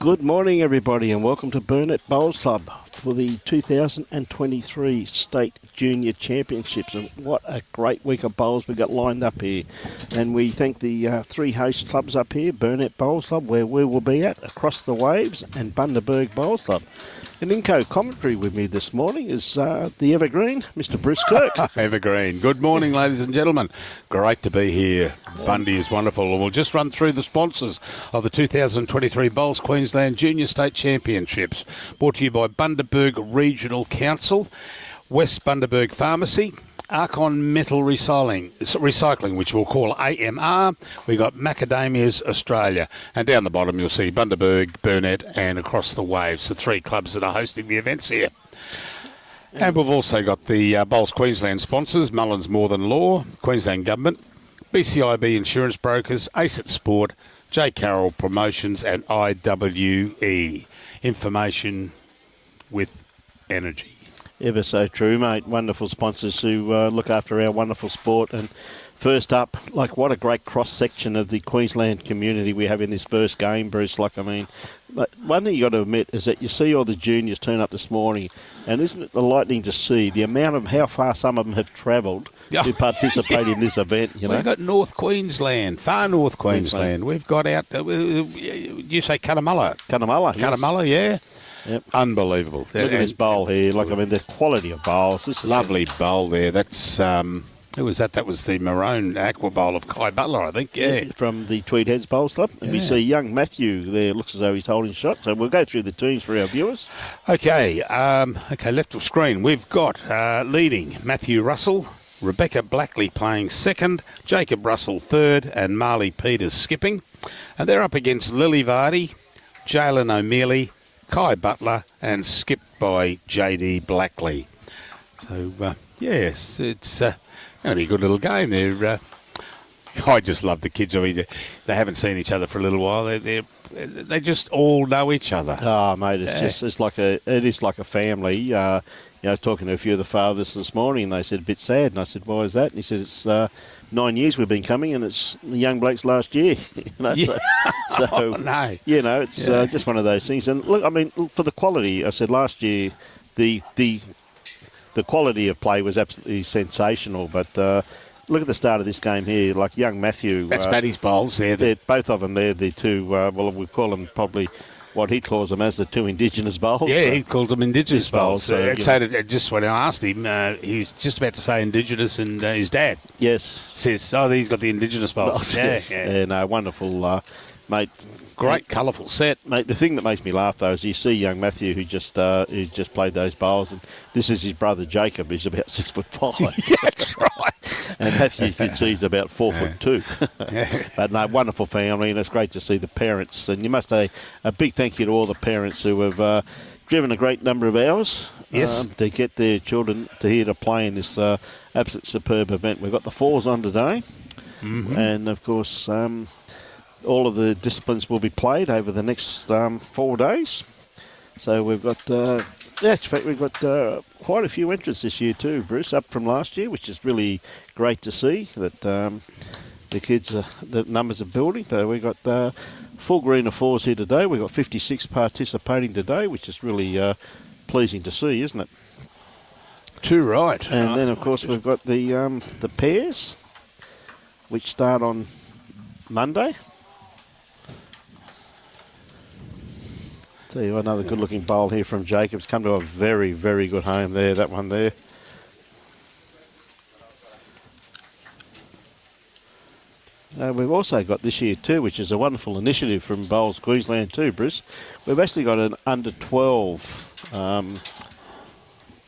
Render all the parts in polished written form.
Good morning, everybody, and welcome to Burnett Bowls Club for the 2023 State Junior Championships. And what a great week of bowls we got lined up here. And we thank the three host clubs up here, Burnett Bowls Club, where we will be at, Across the Waves, and Bundaberg Bowls Club. And in co-commentary with me this morning is the Evergreen, Mr. Bruce Kirk. Evergreen. Good morning, ladies and gentlemen. Great to be here. Bundy is wonderful. And we'll just run through the sponsors of the 2023 Bowls Queensland Junior State Championships. Brought to you by Bundaberg Regional Council, West Bundaberg Pharmacy, Arcon Metals Recycling, which we'll call AMR. We got Macadamias, Australia. And down the bottom you'll see Bundaberg, Burnett and Across the Waves, the three clubs that are hosting the events here. And we've also got the Bowls Queensland sponsors, Mullins More Than Law, Queensland Government, BCIB Insurance Brokers, ACET Sport, J. Carroll Promotions and IWE. Information with energy. Ever so true, mate. Wonderful sponsors who look after our wonderful sport. And first up, like, what a great cross-section of the Queensland community we have in this first game, Bruce. Like, I mean, one thing you got to admit is that you see all the juniors turn up this morning, and isn't it enlightening to see the amount of how far some of them have travelled to participate in this event, you know? We've got North Queensland, far North Queensland. We've got out, you say Cunnamulla. Cunnamulla, yeah. Yep. Unbelievable. Look at this bowl here. Like, I mean, the quality of bowls. This is lovely bowl there. That's who was that? That was the maroon aqua bowl of Kai Butler, I think. Yeah, from the Tweed Heads Bowls Club. And we see young Matthew there. Looks as though he's holding shot. So we'll go through the teams for our viewers. Okay. Left of screen. We've got leading Matthew Russell, Rebecca Blackley playing second, Jacob Russell third, and Marley Peters skipping. And they're up against Lily Vardy, Jalen O'Mealy, Kai Butler, and skipped by Jay-Dee Blackley. So, yes, it's going to be a good little game there. I just love the kids. I mean, they haven't seen each other for a little while. They just all know each other. Oh, mate, it is like a family. You know, talking to a few of the fathers this morning, and they said a bit sad. And I said, why is that? And he said, it's 9 years we've been coming, and it's the young blokes last year. You know, yeah. so No. You know, it's just one of those things. And look, I mean, for the quality, I said last year, the quality of play was absolutely sensational. But look at the start of this game here, like young Matthew. That's Matty's bowls there. They're both of them. They're the two. Well, we call them probably what he calls them as the two Indigenous bowls. Yeah, he called them Indigenous bowls. So just when I asked him, he was just about to say Indigenous, and his dad says, he's got the Indigenous bowls. No, wonderful, mate. Great, colourful set. Mate, the thing that makes me laugh, though, is you see young Matthew who's just played those bowls, and this is his brother Jacob. He's about 6'5". Yeah, that's right. And Matthew, you can see, he's about 4'2". But no, wonderful family, and it's great to see the parents. And you must say a big thank you to all the parents who have driven a great number of hours to get their children here to play in this absolute superb event. We've got the fours on today, and of course, all of the disciplines will be played over the next 4 days. So we've got, in fact, we've got quite a few entrants this year too, Bruce, up from last year, which is really great to see that the kids, the numbers are building. So we've got full green of fours here today. We've got 56 participating today, which is really pleasing to see, isn't it? Too right. And then, of course, we've got the pairs, which start on Monday. Tell you another good-looking bowl here from Jacobs. Come to a very, very good home there, that one there. We've also got this year too, which is a wonderful initiative from Bowls Queensland too, Bruce. We've actually got an under-12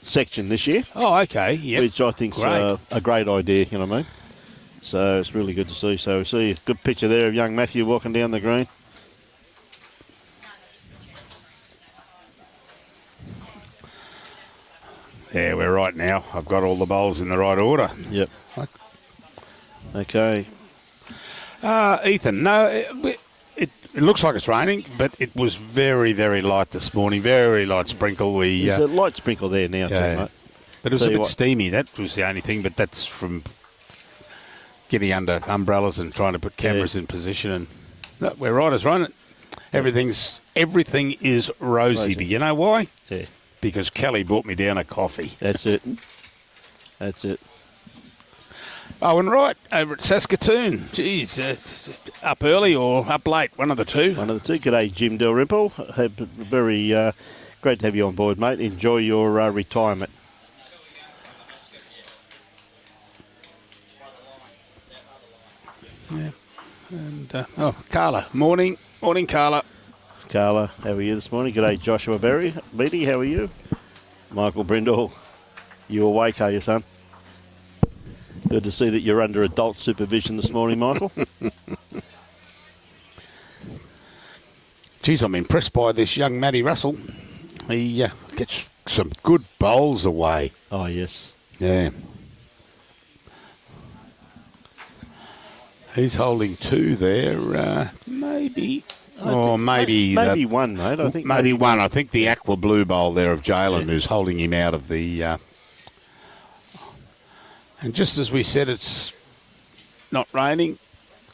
section this year. Oh, okay, yeah. Which I think's a great idea, you know what I mean? So it's really good to see. So we see a good picture there of young Matthew walking down the green. Yeah, we're right now. I've got all the bowls in the right order. Yep. Okay. Ethan, no, it looks like it's raining, but it was very, very light this morning. Very light sprinkle. There's a light sprinkle there now, too, mate. But it was a bit steamy. That was the only thing, but that's from getting under umbrellas and trying to put cameras in position. And no, we're right as running. Everything is rosy. But you know why? Yeah. Because Kelly bought me down a coffee. That's it. That's it. Oh, and right over at Saskatoon. Geez, up early or up late, one of the two. One of the two. G'day, Jim Dalrymple. Very great to have you on board, mate. Enjoy your retirement. Yeah. And, Carla. Morning, Carla. Carla, how are you this morning? G'day, Joshua Beatty, how are you? Michael Brindle, you awake, are you, son? Good to see that you're under adult supervision this morning, Michael. Geez, I'm impressed by this young Matty Russell. He gets some good bowls away. Oh, yes. Yeah. He's holding two there, maybe. Maybe one, mate. I think maybe one. I think the aqua blue bowl there of Jalen who's holding him out of the... and just as we said, it's not raining.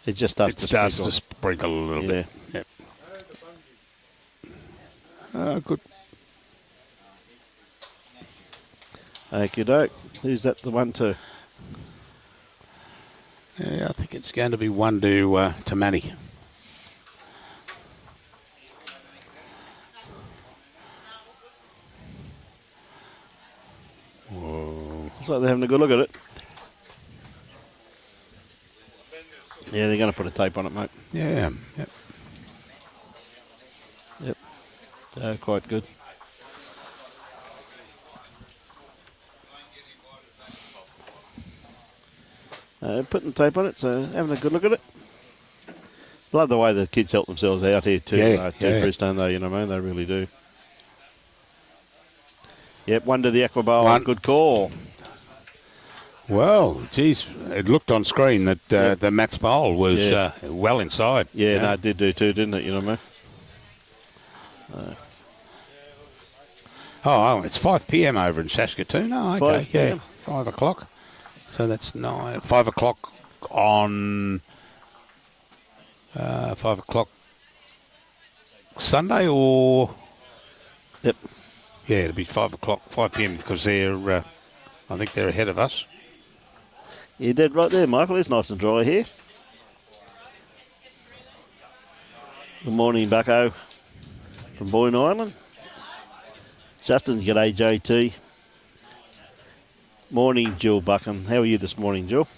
It just starts to sprinkle a little bit. Yep. Good. Okie doke. Who's that the one to? Yeah, I think it's going to be one to Manny. Whoa. Looks like they're having a good look at it. Yeah, they're going to put a tape on it, mate. Yeah. Yep. Quite good. Putting tape on it, so having a good look at it. Love the way the kids help themselves out here too, Chris, don't they? You know what I mean? They really do. Yep, one to the aqua bowl. Good call. Well, geez, it looked on screen that the Matt's bowl was well inside. Yeah, no, it did do too, didn't it? You know what I mean? Oh, it's 5 p.m. over in Saskatoon. Oh, okay. 5 p.m. 5 o'clock. So that's 5 o'clock on 5 o'clock Sunday or... Yep. Yeah, it'll be 5 p.m. because they're, I think they're ahead of us. You're dead right there, Michael. It's nice and dry here. Good morning, Bucko from Boyne Island. Justin, g'day, JT. Morning, Jill Buckham. How are you this morning, Jill?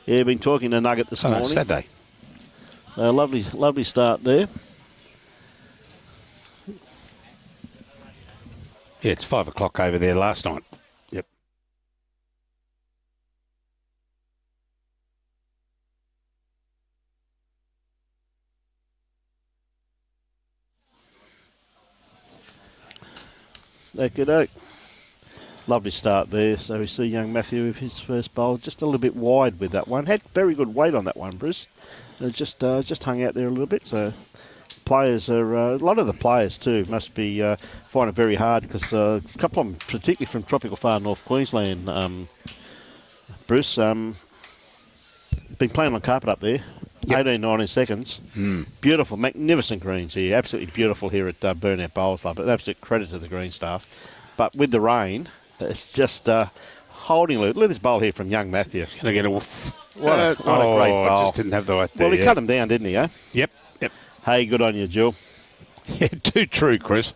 Yeah, been talking to Nugget this morning. Saturday. Lovely start there. Yeah, it's 5 o'clock over there last night. Yep. Okey-doke. Lovely start there. So we see young Matthew with his first bowl. Just a little bit wide with that one. Had very good weight on that one, Bruce. Just hung out there a little bit. So players are, a lot of the players too must be find it very hard because a couple of them, particularly from tropical far north Queensland, Bruce, been playing on carpet up there. Yep. 18, 19 seconds. Beautiful, magnificent greens here. Absolutely beautiful here at Burnett Bowls Club. An absolute credit to the green staff. But with the rain, it's just holding. Look at this bowl here from young Matthew. Going to get a... What a great bowl. Just didn't have the weight there. Well, he cut him down, didn't he, eh? Yep. Hey, good on you, Jill. Yeah, too true, Chris.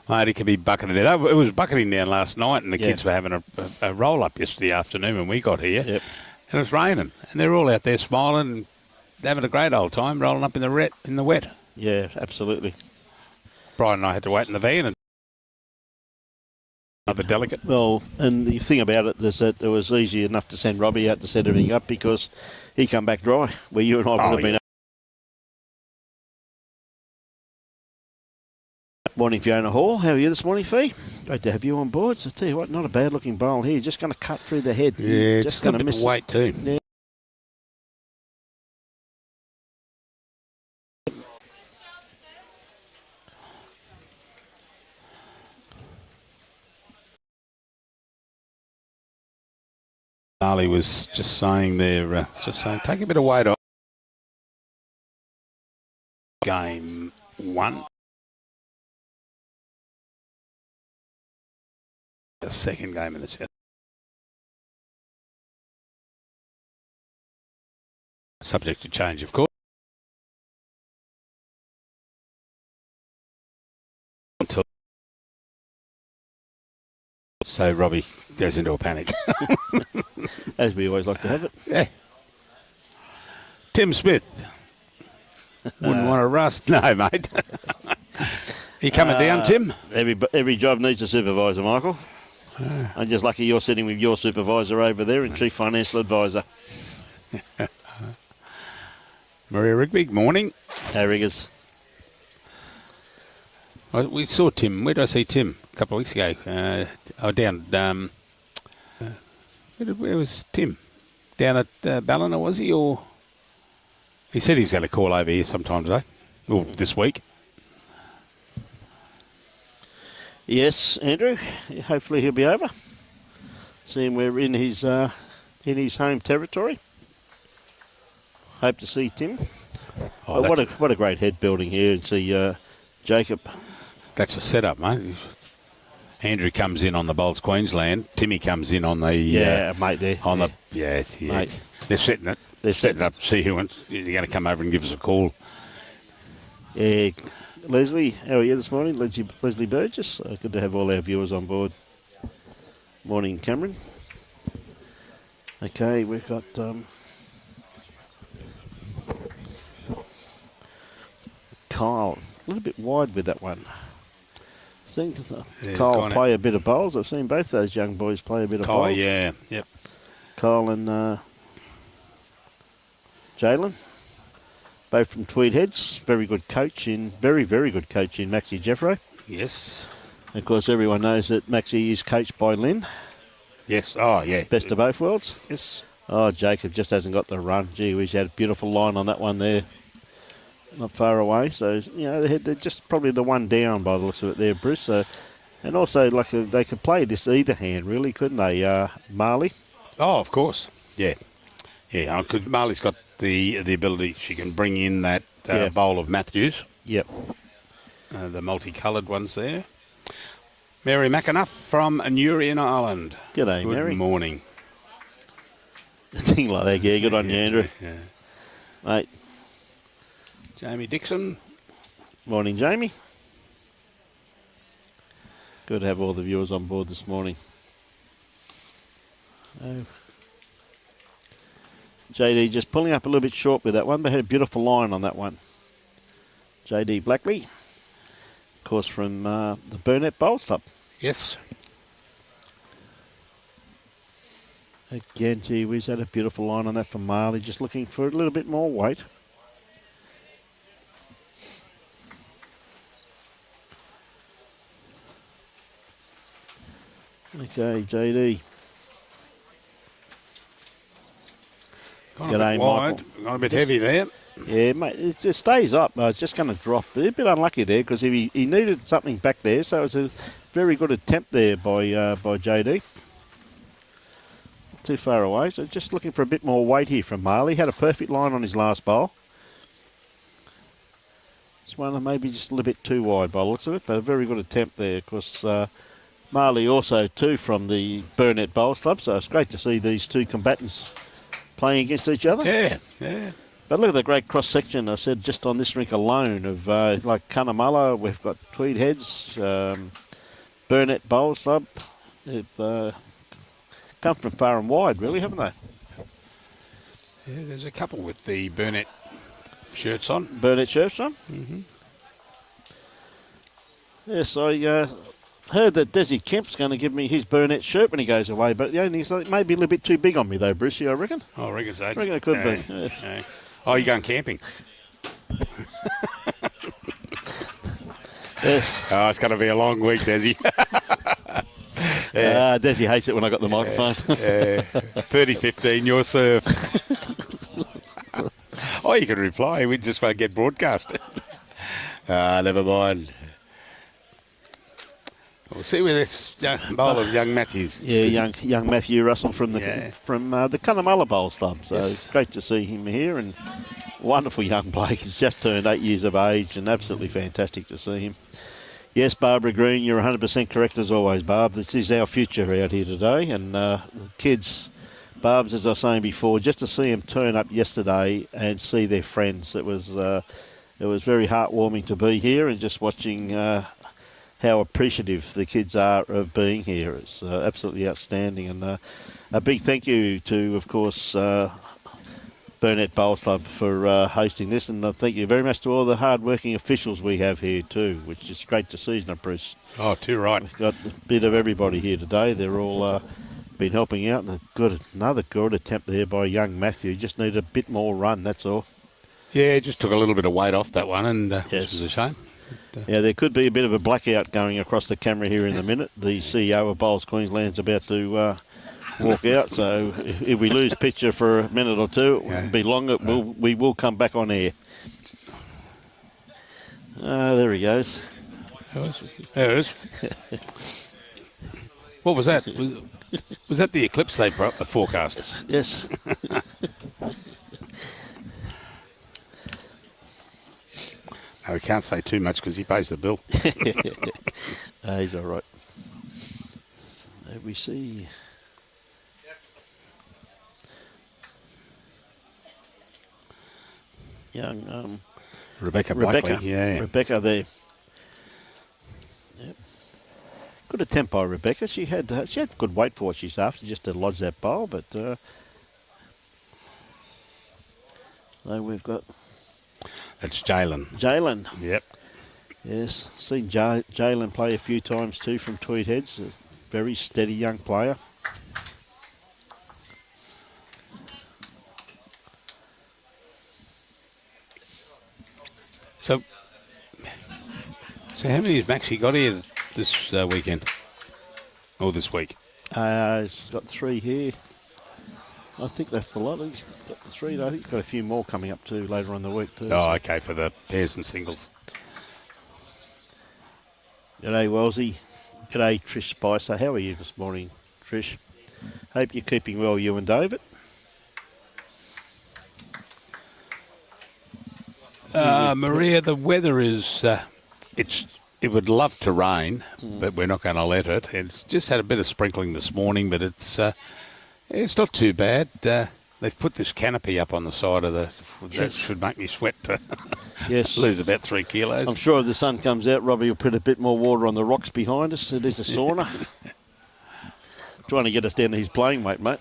Mate, he could be bucketing it. It was bucketing down last night, and the kids were having a roll-up yesterday afternoon when we got here. Yep. And it was raining, and they're all out there smiling and having a great old time, rolling up in the wet. Yeah, absolutely. Brian and I had to wait in the van and another delicate. Well, and the thing about it is that it was easy enough to send Robbie out to set everything up because he come back dry, where you and I would have been. Morning, Fiona Hall. How are you this morning, Fee? Great to have you on board. So, I tell you what, not a bad looking bowl here. Just going to cut through the head. Yeah, just it's going to miss weight too. Yeah. Marley was just saying there, take a bit of weight off. Game 1. The second game of the test. Subject to change, of course. Until so Robbie goes into a panic. As we always like to have it. Yeah. Tim Smith. Wouldn't want to rust. No, mate. You coming down, Tim? Every job needs a supervisor, Michael. I'm just lucky you're sitting with your supervisor over there and Chief Financial Advisor. Maria Rigby, morning. Hey, Riggers. We saw Tim. Where did I see Tim? A couple of weeks ago. Down. Where was Tim? Down at Ballina, was he? Or he said he was going to call over here sometime today, or this week. Yes, Andrew. Hopefully he'll be over. Seeing we're in his home territory. Hope to see Tim. Oh, what a great head building here. And see Jacob. That's a setup, mate. Andrew comes in on the Bowls Queensland. Timmy comes in on the mate. There on yeah. the yeah. Mate. They're setting it. They're setting it up. See who wants. You're going to come over and give us a call. Yeah, Leslie, how are you this morning? Leslie Burgess. Good to have all our viewers on board. Morning, Cameron. Okay, we've got Kyle. A little bit wide with that one. Seen Kyle play a bit of bowls. I've seen both those young boys play a bit of Kyle, bowls. yeah, yep. Kyle and Jalen, both from Tweed Heads. Very good coach very good coach in Maxie Jeffro. Yes. Of course, everyone knows that Maxie is coached by Lynn. Yes. Oh, yeah. Best of both worlds. Yes. Oh, Jacob just hasn't got the run. Gee, we had a beautiful line on that one there. Not far away. So, you know, they're just probably the one down by the looks of it there, Bruce. So, and also, like, they could play this either hand, really, couldn't they, Marley? Oh, of course. Yeah. Yeah, Marley's got the ability. She can bring in that bowl of Matthews. Yep. The multicoloured ones there. Mary McAnuff from Nurian Island. G'day, Mary. Good morning. A thing like that, yeah. Good on you, Andrew. Yeah. Mate. Jamie Dixon. Morning, Jamie. Good to have all the viewers on board this morning. Jay-Dee just pulling up a little bit short with that one. They had a beautiful line on that one. Jay-Dee Blackley. Of course, from the Burnett Bowls Club. Yes. Again, gee whiz, had a beautiful line on that from Marley. Just looking for a little bit more weight. Okay, Jay-Dee. Gone a bit wide, gone a bit heavy there. Yeah, mate, it just stays up. It's just going to drop. A bit unlucky there because he needed something back there, so it was a very good attempt there by Jay-Dee. Too far away, so just looking for a bit more weight here from Marley. Had a perfect line on his last bowl. This one maybe just a little bit too wide by the looks of it, but a very good attempt there. Of course, Marley also too from the Burnett Bowls Club, so it's great to see these two combatants playing against each other. Yeah, yeah. But look at the great cross-section, I said, just on this rink alone of like Cunnamulla, we've got Tweed Heads, Burnett Bowls Club. They've come from far and wide, really, haven't they? Yeah, there's a couple with the Burnett shirts on. Burnett shirts on? Mm-hmm. Yes, I heard that Desi Kemp's going to give me his Burnett shirt when he goes away, but the only thing is it may be a little bit too big on me, though, Brucey, I reckon. Oh, I reckon so. I reckon it could be. Yeah. Yeah. Oh, you're going camping? Yes. Oh, it's going to be a long week, Desi. Desi hates it when I got the microphone. 30-15, your serve. Oh, you can reply. We just won't get broadcast. Never mind. We'll see with this bowl of young Matthews. Yeah, young Matthew Russell from the Cunnamulla Bowls Club. So yes. it's great to see him here, and Wonderful young bloke. He's just turned 8 years of age and absolutely fantastic to see him. Yes, Barbara Green, you're 100% correct as always, Barb. This is our future out here today. And the kids, Barb's, as I was saying before, just to see them turn up yesterday and see their friends, it was very heartwarming to be here and just watching how appreciative the kids are of being here. It's absolutely outstanding. And a big thank you to, of course, Burnett Bowls Club for hosting this, and thank you very much to all the hard-working officials we have here too, which is great to see, isn't it, Bruce? Oh, too right. We've got a bit of everybody here today. They're all been helping out, and another good attempt there by young Matthew. Just need a bit more run, that's all. Yeah, just took a little bit of weight off that one, and yes. Which is a shame. Yeah, there could be a bit of a blackout going across the camera here in a minute. The CEO of Bowls Queensland's about to walk out, so if we lose picture for a minute or two, it will be longer. We will come back on air. There he goes. There it is. What was that? Was that the eclipse they forecast? Yes. No, we can't say too much because he pays the bill. He's all right. So we see... young Rebecca Blackley, yeah. Rebecca there. Yep. Good attempt by Rebecca. She had good weight for what she's after, just to lodge that bowl. But so we've got. That's Jalen. Jalen. Yep. Yes, seen Jalen play a few times too from Tweed Heads. A very steady young player. So how many has Maxie got here this weekend? Or this week? He's got 3 here. I think that's the lot. He's got 3. I think he's got a few more coming up too later on in the week too. Oh, okay, for the pairs and singles. G'day, Wellesley. G'day, Trish Spicer. How are you this morning, Trish? Hope you're keeping well, you and David. Maria, the weather is... It would love to rain, but we're not going to let it. It's just had a bit of sprinkling this morning, but it's not too bad. They've put this canopy up on the side of the... Yes. That should make me sweat to yes. lose about 3 kilos. I'm sure if the sun comes out, Robbie will put a bit more water on the rocks behind us. It is a sauna. Trying to get us down to his playing weight, mate.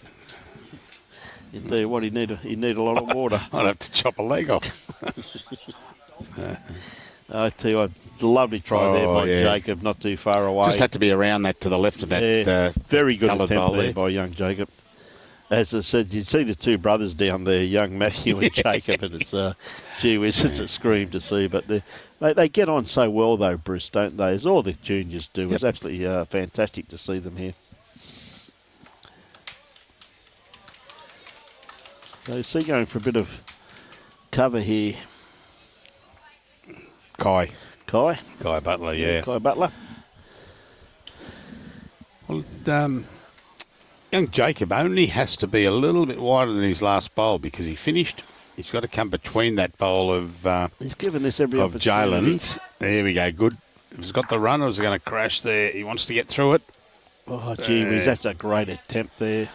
You tell you what, he'd need a lot of water. I'd have to chop a leg off. I tell you, a lovely try there by Jacob, not too far away. Just had to be around that to the left of that. Very good attempt there by young Jacob. As I said, you see the 2 brothers down there, young Matthew and Jacob, and it's gee whiz, it's a scream to see. But they get on so well though, Bruce, don't they? As all the juniors do. Yep. It's absolutely fantastic to see them here. So you see going for a bit of cover here. Kai Butler, yeah. Kai Butler. Well, young Jacob only has to be a little bit wider than his last bowl because he finished. He's got to come between that bowl of... he's given this every opportunity. Jalen's. There we go, good. If he's got the run or is he going to crash there? He wants to get through it. Oh, gee whiz, that's a great attempt there.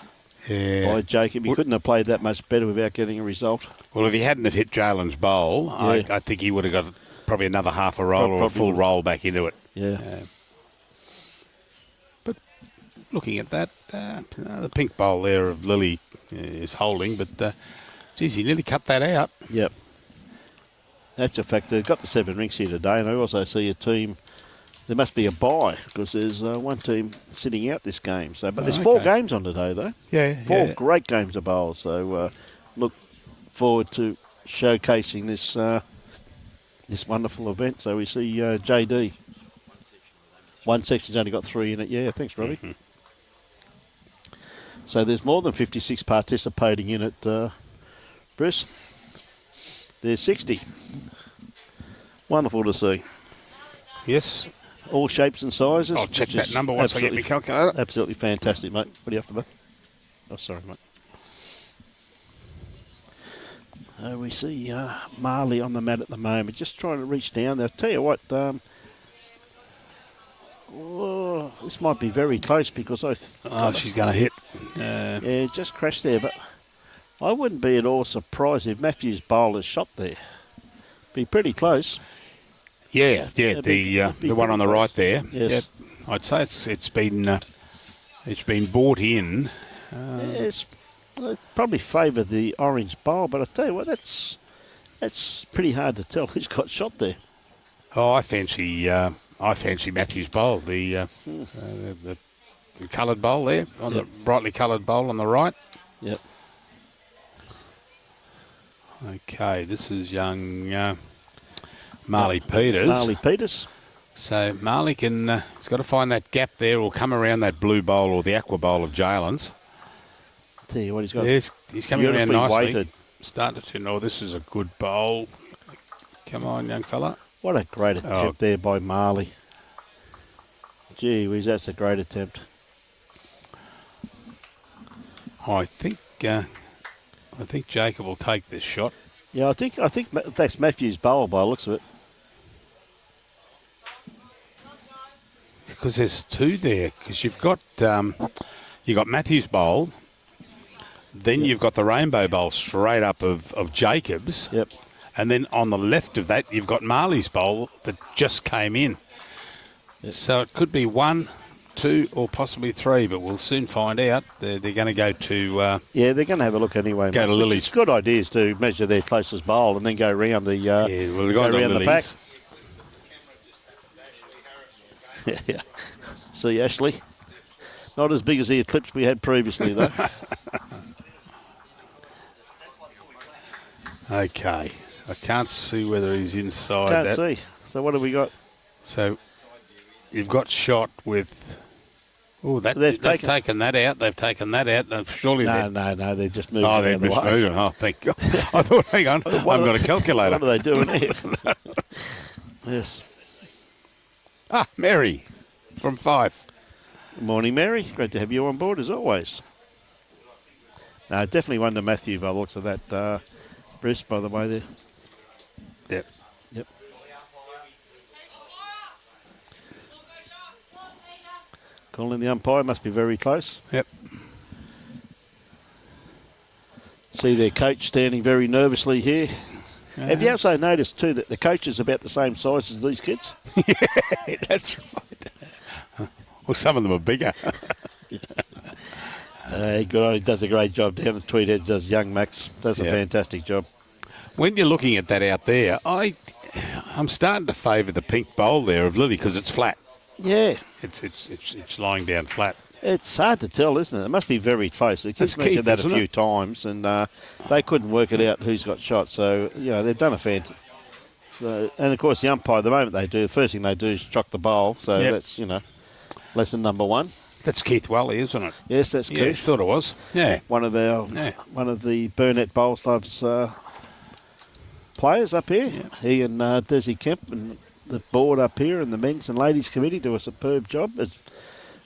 Yeah. By Jacob. He couldn't have played that much better without getting a result. Well, if he hadn't have hit Jalen's bowl, I think he would have got probably another half a roll or a full roll back into it. Yeah. But looking at that, the pink bowl there of Lily is holding, but geez, he nearly cut that out. Yep. That's a fact. They've got the 7 rings here today, and I also see a team. There must be a bye because there's one team sitting out this game. So, but there's 4 games on today, though. Yeah, 4 great games of bowls. So, look forward to showcasing this this wonderful event. So we see Jay-Dee. One section's only got 3 in it. Yeah, thanks, Robbie. Mm-hmm. So there's more than 56 participating in it, Bruce. There's 60. Wonderful to see. Yes. All shapes and sizes. I'll check that number once I get my calculator. Absolutely fantastic, mate. What do you have to do? Oh, sorry, mate. We see Marley on the mat at the moment, just trying to reach down there. I'll tell you what, this might be very close because she's going to hit. Yeah, just crashed there, but I wouldn't be at all surprised if Matthews' bowler's shot there. Be pretty close. Yeah, the one on the right there. Yes. Yep. I'd say it's been brought in. It's probably favour the orange bowl, but I tell you what, that's pretty hard to tell who's got shot there. Oh, I fancy Matthews' bowl, the coloured bowl there, on the brightly coloured bowl on the right. Yep. Okay, this is young Marley Peters. Marley Peters. So Marley he's got to find that gap there or come around that blue bowl or the aqua bowl of Jalen's. Tell you what, he's got. Yes, he's coming around nicely. Weighted. Starting to know this is a good bowl. Come on, young fella. What a great attempt there by Marley. Gee whiz, that's a great attempt. I think Jacob will take this shot. Yeah, I think that's Matthews' bowl by the looks of it. Because there's two there. Because you've got Matthews' bowl, then you've got the rainbow bowl straight up of Jacob's. Yep. And then on the left of that, you've got Marley's bowl that just came in. Yep. So it could be 1, 2, or possibly 3, but we'll soon find out. They're going to go to... they're going to have a look anyway. Go to Lily's. It's good ideas to measure their closest bowl and then go around the the pack. Yeah. See, Ashley. Not as big as the eclipse we had previously, though. Okay. I can't see whether he's inside Can't see. So what have we got? So you've got shot with... Oh, they've taken that out. They've taken that out. No, surely no, they're just moving. Oh, they're just moving. Oh, thank God. I thought, hang on, I've got a calculator. What are they doing here? Yes. Mary from 5. Good morning, Mary. Great to have you on board as always. No, definitely one to Matthew by the looks of that. Bruce, by the way, there. Yep. Calling the umpire, must be very close. Yep. See their coach standing very nervously here. Have you also noticed too that the coach is about the same size as these kids? Yeah, that's right. Well, some of them are bigger. Good. He does a great job down at Tweedhead. Does young Max does a fantastic job. When you're looking at that out there, I'm starting to favour the pink bowl there of Lily because it's flat. Yeah, it's lying down flat. It's hard to tell, isn't it? It must be very close. The kids mentioned that a few times, and they couldn't work it out who's got shot. So they've done a fantastic. And of course, the umpire, the moment they do, the first thing they do is chuck the bowl. So that's lesson number 1. That's Keith Wally, isn't it? Yes, that's Keith. Yeah, thought it was. Yeah, one of the Burnett Bowls Club's players up here. Yeah. He and Desi Kemp and the board up here and the men's and ladies committee do a superb job. As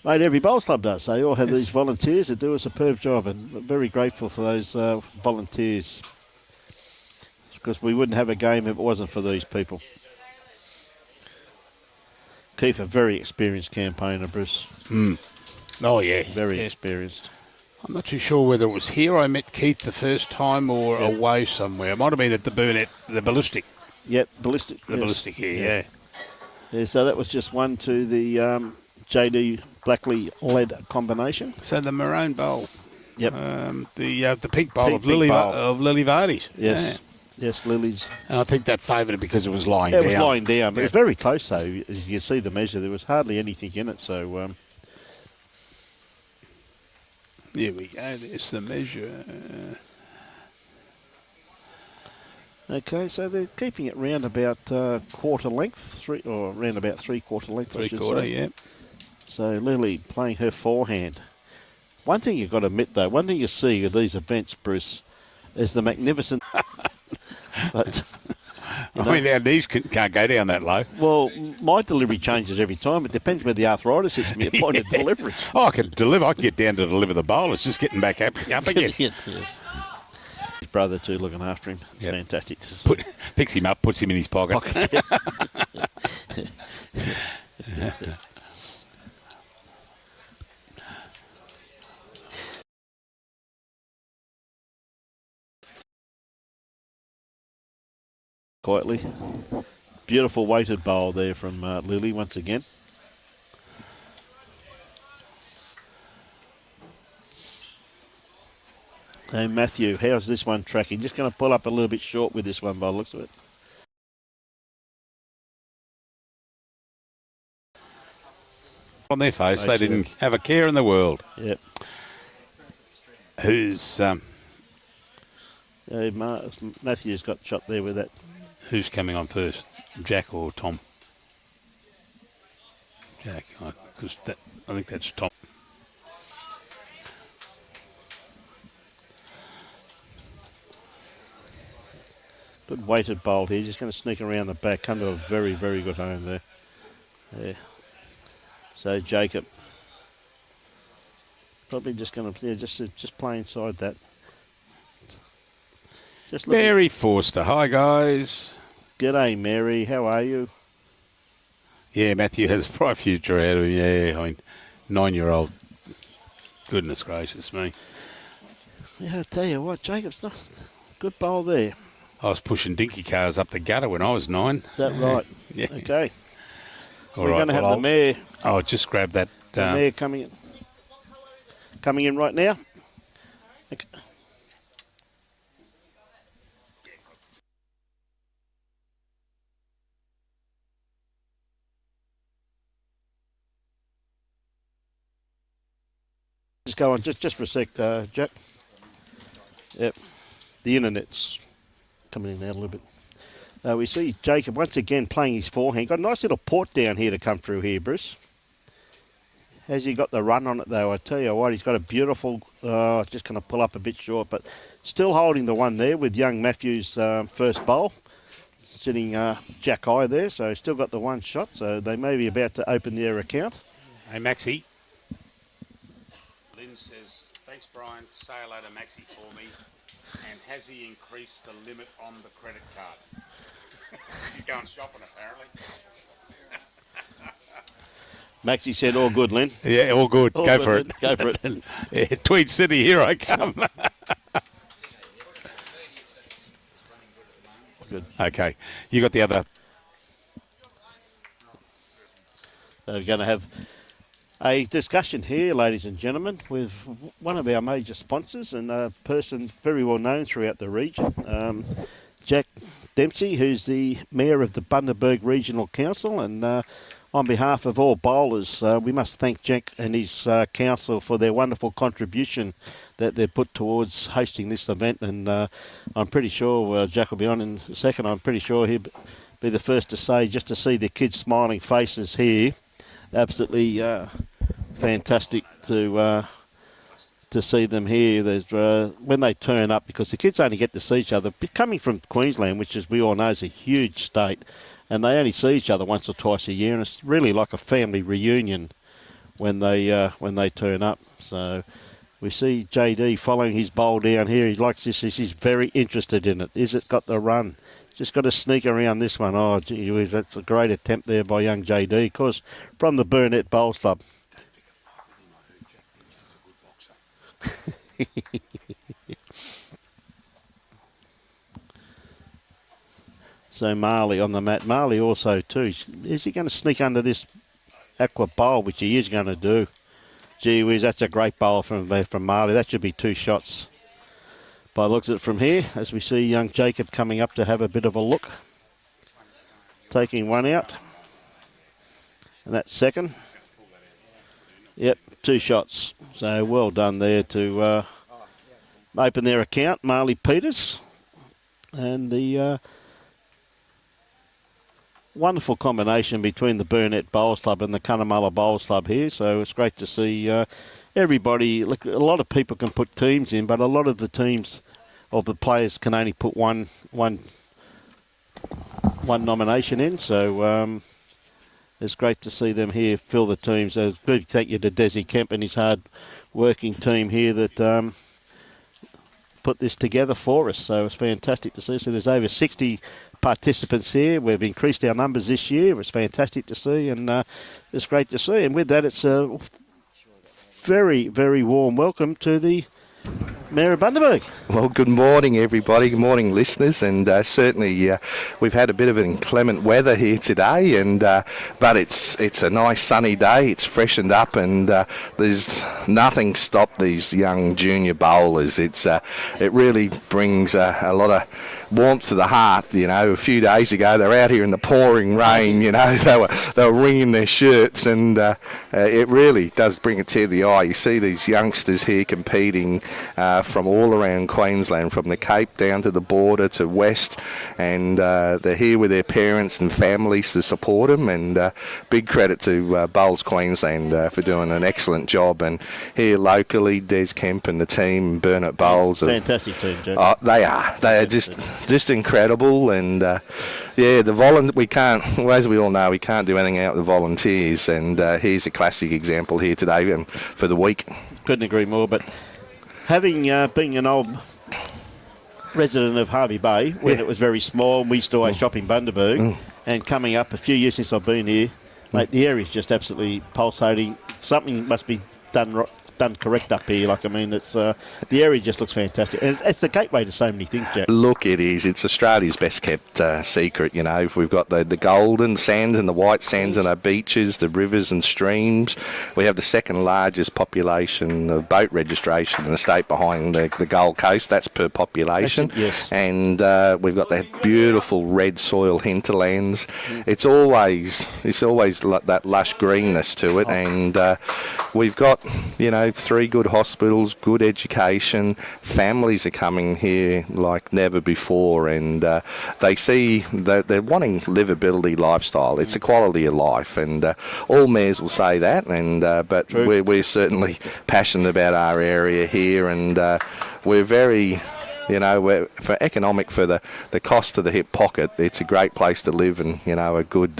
mate, every bowls club does. They all have these volunteers that do a superb job, and very grateful for those volunteers. Because we wouldn't have a game if it wasn't for these people. Keith, a very experienced campaigner, Bruce. Oh, yeah. Very experienced. I'm not too sure whether it was here I met Keith the first time or away somewhere. It might have been at the Burnett, the Ballistic. Yep, Ballistic. The Ballistic here, Yeah, so that was just one to the Jay-Dee Blackley led combination. So the maroon bowl. Yep. The pink bowl of Lily Vardy's. Yes. Yeah. Yes, Lily's. And I think that favoured it because it was lying down. It was lying down, but it was very close though. As you can see the measure, there was hardly anything in it. So here we go. There's the measure. Okay, so they're keeping it round about quarter length, round about 3/4 length. 3/4, yeah. So Lily playing her forehand. One thing you've got to admit though, one thing you see at these events, Bruce, is the magnificent. But, I mean, our knees can't go down that low. Well, my delivery changes every time. It depends where the arthritis hits me at point of delivery. Oh, I can get down to deliver the bowl. It's just getting back up again. Yes. brother too, looking after him. It's fantastic to see. Picks him up, puts him in his pocket. Quietly. Beautiful weighted bowl there from Lily once again. Hey Matthew, how's this one tracking? Just going to pull up a little bit short with this one by the looks of it. On their face, they didn't have a care in the world. Yep. Who's Matthew's got shot there with that. who's coming on first, Jack or Tom? Jack, because I think that's Tom. Good weighted bowl here. Just going to sneak around the back. Come to a very, very good home there. Yeah. So Jacob probably just going to just play inside that. Just Mary Forster. Hi guys. G'day Mary. How are you? Yeah, Matthew has a bright future out of him. Yeah, I mean, 9-year-old. Goodness gracious me. Yeah, I tell you what, Jacob's not good bowl there. I was pushing dinky cars up the gutter when I was 9. Is that right? Yeah. Okay. All We're right, going to have the mare. I'll just grab that. The mare coming in. Coming in right now. Okay. Just go on, just for a sec, Jack. Yep. The internet's coming in and out a little bit. We see Jacob once again playing his forehand. Got a nice little port down here to come through here, Bruce. Has he got the run on it though? I tell you what, he's got a beautiful, just going to pull up a bit short, but still holding the one there with young Matthew's first bowl. Sitting Jack Eye there, so still got the one shot, so they may be about to open their account. Hey, Maxie. Lynn says, thanks, Brian. Say hello to Maxie for me. And has he increased the limit on the credit card? He's going shopping, apparently. Maxie said, all good, Lynn. Yeah, all good. All Go good, for Lynn. it. Go for it. Yeah, Tweed City, here I come. Good. Okay. You got the other. We're going to have a discussion here, ladies and gentlemen, with one of our major sponsors and a person very well known throughout the region, Jack Dempsey, who's the Mayor of the Bundaberg Regional Council. And on behalf of all bowlers, we must thank Jack and his council for their wonderful contribution that they've put towards hosting this event. And I'm pretty sure Jack will be on in a second. I'm pretty sure he'll be the first to say, just to see the kids' smiling faces here, absolutely fantastic to see them here. There's when they turn up, because the kids only get to see each other. Coming from Queensland, which, as we all know, is a huge state, and they only see each other once or twice a year, and it's really like a family reunion when they turn up. So we see Jay-Dee following his bowl down here. He likes this. He's very interested in it. Is it got the run? Just got to sneak around this one. Oh, gee whiz, that's a great attempt there by young Jay-Dee, of course, from the Burnett Bowls Club. So Marley on the mat. Marley also too. Is he going to sneak under this aqua bowl, which he is going to do? Gee whiz, that's a great bowl from Marley. That should be 2 shots. By the looks of it from here, as we see young Jacob coming up to have a bit of a look. Taking one out. And that's second. Yep, 2 shots. So well done there to open their account, Marley Peters. And the wonderful combination between the Burnett Bowls Club and the Cunnamulla Bowls Club here. So it's great to see everybody. Look, a lot of people can put teams in, but a lot of the teams or the players can only put one nomination in. So it's great to see them here fill the teams. So big thank you to Desi Kemp and his hard working team here that put this together for us. So it's fantastic to see. So there's over 60 participants here. We've increased our numbers this year. It's fantastic to see, and it's great to see. And with that, it's a very, very warm welcome to the Mayor of Bundaberg. Well, good morning, everybody. Good morning, listeners. And certainly we've had a bit of inclement weather here today, and but it's a nice sunny day. It's freshened up, and there's nothing stopped these young junior bowlers. It really brings a lot of warmth to the heart. You know, a few days ago they were out here in the pouring rain. You know, they were wringing their shirts, and it really does bring a tear to the eye. You see these youngsters here competing from all around Queensland, from the Cape down to the border to West, and they're here with their parents and families to support them. And big credit to Bowls Queensland for doing an excellent job. And here locally, Des Kemp and the team, Burnett Bowls, fantastic team, Jack. They are just incredible. And we can't, well, as we all know, we can't do anything out with volunteers. And here's a classic example here today for the week. Couldn't agree more. But having being an old resident of Harvey Bay, when it was very small, we used to always shop in Bundaberg, and coming up a few years since I've been here, mate, the area's just absolutely pulsating. Something must be done correct up here. Like, I mean, it's the area just looks fantastic. And it's the gateway to so many things, Jack. Look, it is. It's Australia's best kept secret. You know, we've got the golden sands and the white sands and our beaches, the rivers and streams. We have the second largest population of boat registration in the state behind the Gold Coast. That's per population. Yes. And we've got the beautiful red soil hinterlands. It's always like that lush greenness to it. And we've got, you know, 3 good hospitals, good education. Families are coming here like never before, and they see that they're wanting livability lifestyle. It's a quality of life, and all mayors will say that. And but we're certainly passionate about our area here, and we're very. You know, for the cost of the hip pocket, it's a great place to live, and you know, a good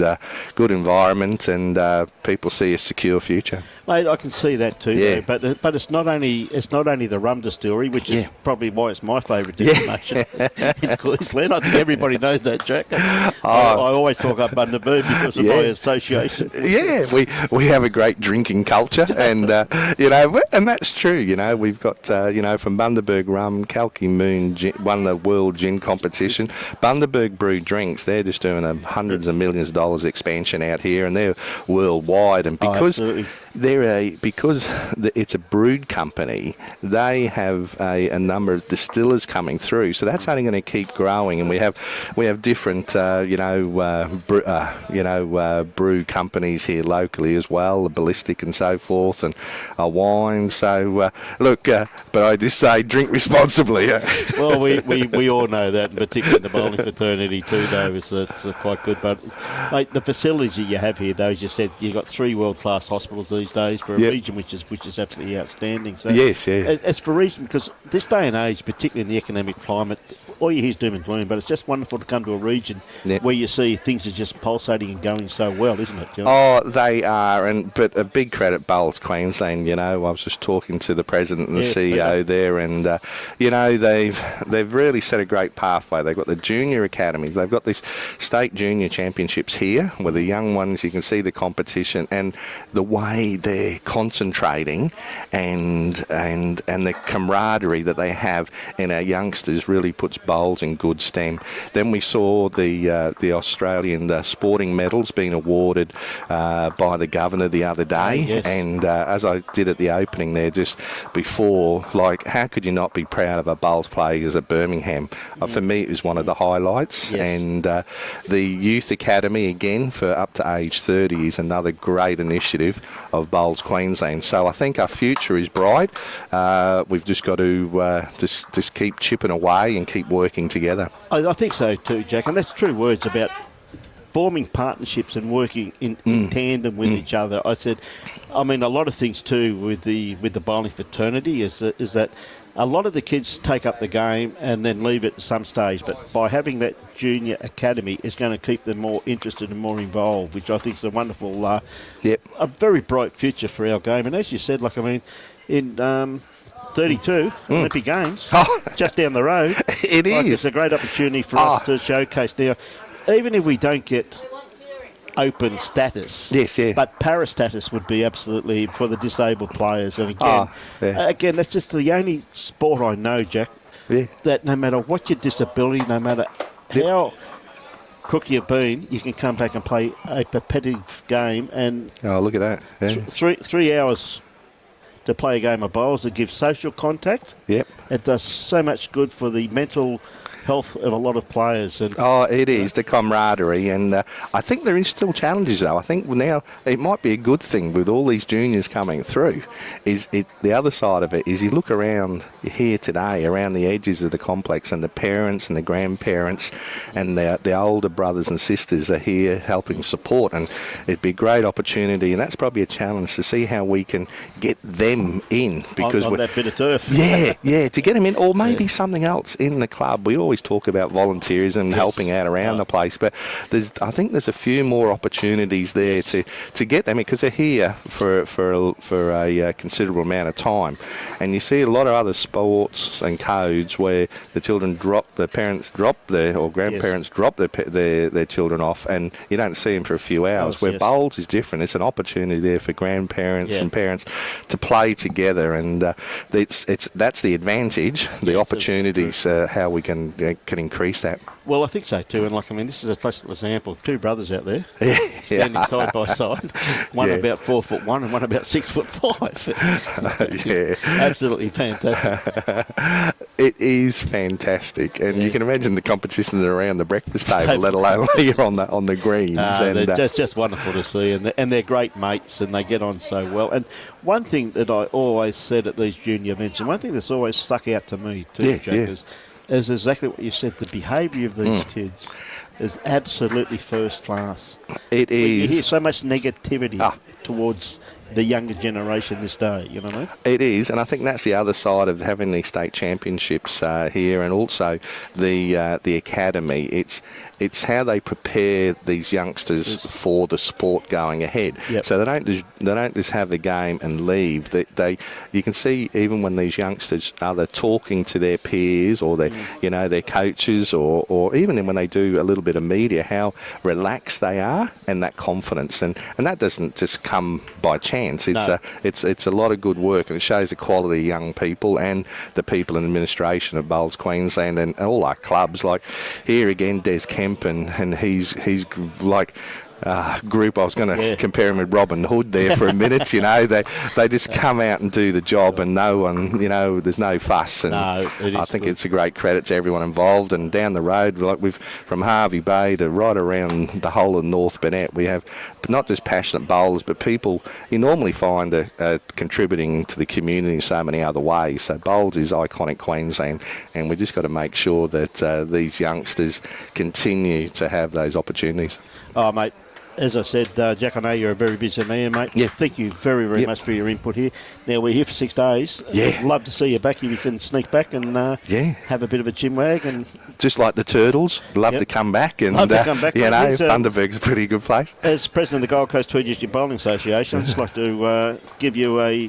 environment, and people see a secure future. Mate, I can see that too. Yeah. Though, but it's not only the rum distillery, which is probably why it's my favourite destination in Queensland. I think everybody knows that, Jack. I always talk up Bundaberg because of my association. Yeah, we have a great drinking culture, and you know, and that's true. You know, we've got you know, from Bundaberg rum, Kalki Moon won the World Gin competition. Bundaberg brewed drinks. They're just doing hundreds of millions of dollars expansion out here, and they're worldwide. And because it's a brewed company, they have a number of distillers coming through. So that's only going to keep growing. And we have different brew companies here locally as well, the Ballistic and so forth, and wine. So look, but I just say drink responsibly. Well, we all know that, and particularly the bowling fraternity too, though, it's quite good. But mate, the facilities that you have here, though, as you said, you've got 3 world-class hospitals these days for a region which is absolutely outstanding. So yes, yeah. As for a region, because this day and age, particularly in the economic climate, all you hear is doom and gloom, but it's just wonderful to come to a region where you see things are just pulsating and going so well, isn't it? You know? Oh, they are, but a big credit, Bowls Queensland. You know, I was just talking to the president and the CEO there, and you know, they've really set a great pathway. They've got the junior academies. They've got these state junior championships here, where the young ones, you can see the competition and the way they're concentrating, and the camaraderie that they have in our youngsters really puts Bowls in good steam. Then we saw the Australian sporting medals being awarded by the governor the other day, and as I did at the opening there just before, like, how could you not be proud of a Bowls players at Birmingham? For me, it was one of the highlights. And the Youth Academy, again, for up to age 30 is another great initiative of Bowls Queensland. So I think our future is bright. We've just got to just keep chipping away and keep working together. I think so too, Jack, and that's true words about forming partnerships and working in tandem with each other. I mean, a lot of things too with the bowling fraternity is that a lot of the kids take up the game and then leave it at some stage, but by having that junior academy is going to keep them more interested and more involved, which I think is a wonderful, a very bright future for our game. And as you said, like, I mean, in 32 Olympic Games, just down the road. It is. It's a great opportunity for us to showcase now. Even if we don't get open status, yes, yeah, but para status would be absolutely for the disabled players. And again, that's just the only sport I know, Jack, that no matter what your disability, no matter how crook you've been, you can come back and play a competitive game. And look at that. Yeah. 3 hours to play a game of bowls. It gives social contact. Yep. It does so much good for the mental health of a lot of players. And it is, the camaraderie, and I think there is still challenges though. I think now it might be a good thing with all these juniors coming through. The other side of it is you look around here today, around the edges of the complex, and the parents and the grandparents and the older brothers and sisters are here helping support, and it'd be a great opportunity, and that's probably a challenge to see how we can get them in, because on that bit of turf. Yeah, to get them in, or maybe something else in the club. We always talk about volunteerism and helping out around the place, but I think there's a few more opportunities there to get them in, because they're here for a considerable amount of time, and you see a lot of other sports and codes where the parents drop or grandparents drop their children off, and you don't see them for a few hours. Where bowls is different. It's an opportunity there for grandparents and parents to play together, and that's the advantage, the opportunities, how we can increase that. Well, I think so too, and this is a classic example. Two brothers out there standing side by side, one about 4'1" and one about 6'5". Absolutely fantastic. It is fantastic, and you can imagine the competition around the breakfast table, let alone here on the greens. They're just wonderful to see, and they're great mates, and they get on so well. And one thing that I always said at these junior events, and one thing that's always stuck out to me too, Jack, is exactly what you said. The behaviour of these kids is absolutely first class. It is. You hear so much negativity towards the younger generation this day, you know what I mean? It is, and I think that's the other side of having these state championships here, and also the academy. It's how they prepare these youngsters for the sport going ahead. Yep. So they don't just have the game and leave. You can see even when these youngsters are talking to their peers or their coaches, or even when they do a little bit of media, how relaxed they are and that confidence, and that doesn't just come by chance. It's a lot of good work, and it shows the quality of young people and the people in administration of Bowls Queensland and all our clubs. Like here again, Des Kemp, and he's like group. I was going to compare him with Robin Hood there for a minute. They just come out and do the job, and no one, there's no fuss. And I think it's a great credit to everyone involved. And down the road, from Harvey Bay to right around the whole of North Burnett, we have not just passionate bowlers, but people you normally find are contributing to the community in so many other ways. So bowls is iconic Queensland, and we just got to make sure that these youngsters continue to have those opportunities. Oh, mate. As I said, Jack, I know you're a very busy man, mate. Yeah. Thank you very, very much for your input here. Now, we're here for 6 days. Yeah. Love to see you back if you can sneak back and have a bit of a chinwag. And just like the Turtles, love to come back. And, Bundaberg's a pretty good place. As president of the Gold Coast Tweed District Bowling Association, I'd just like to give you a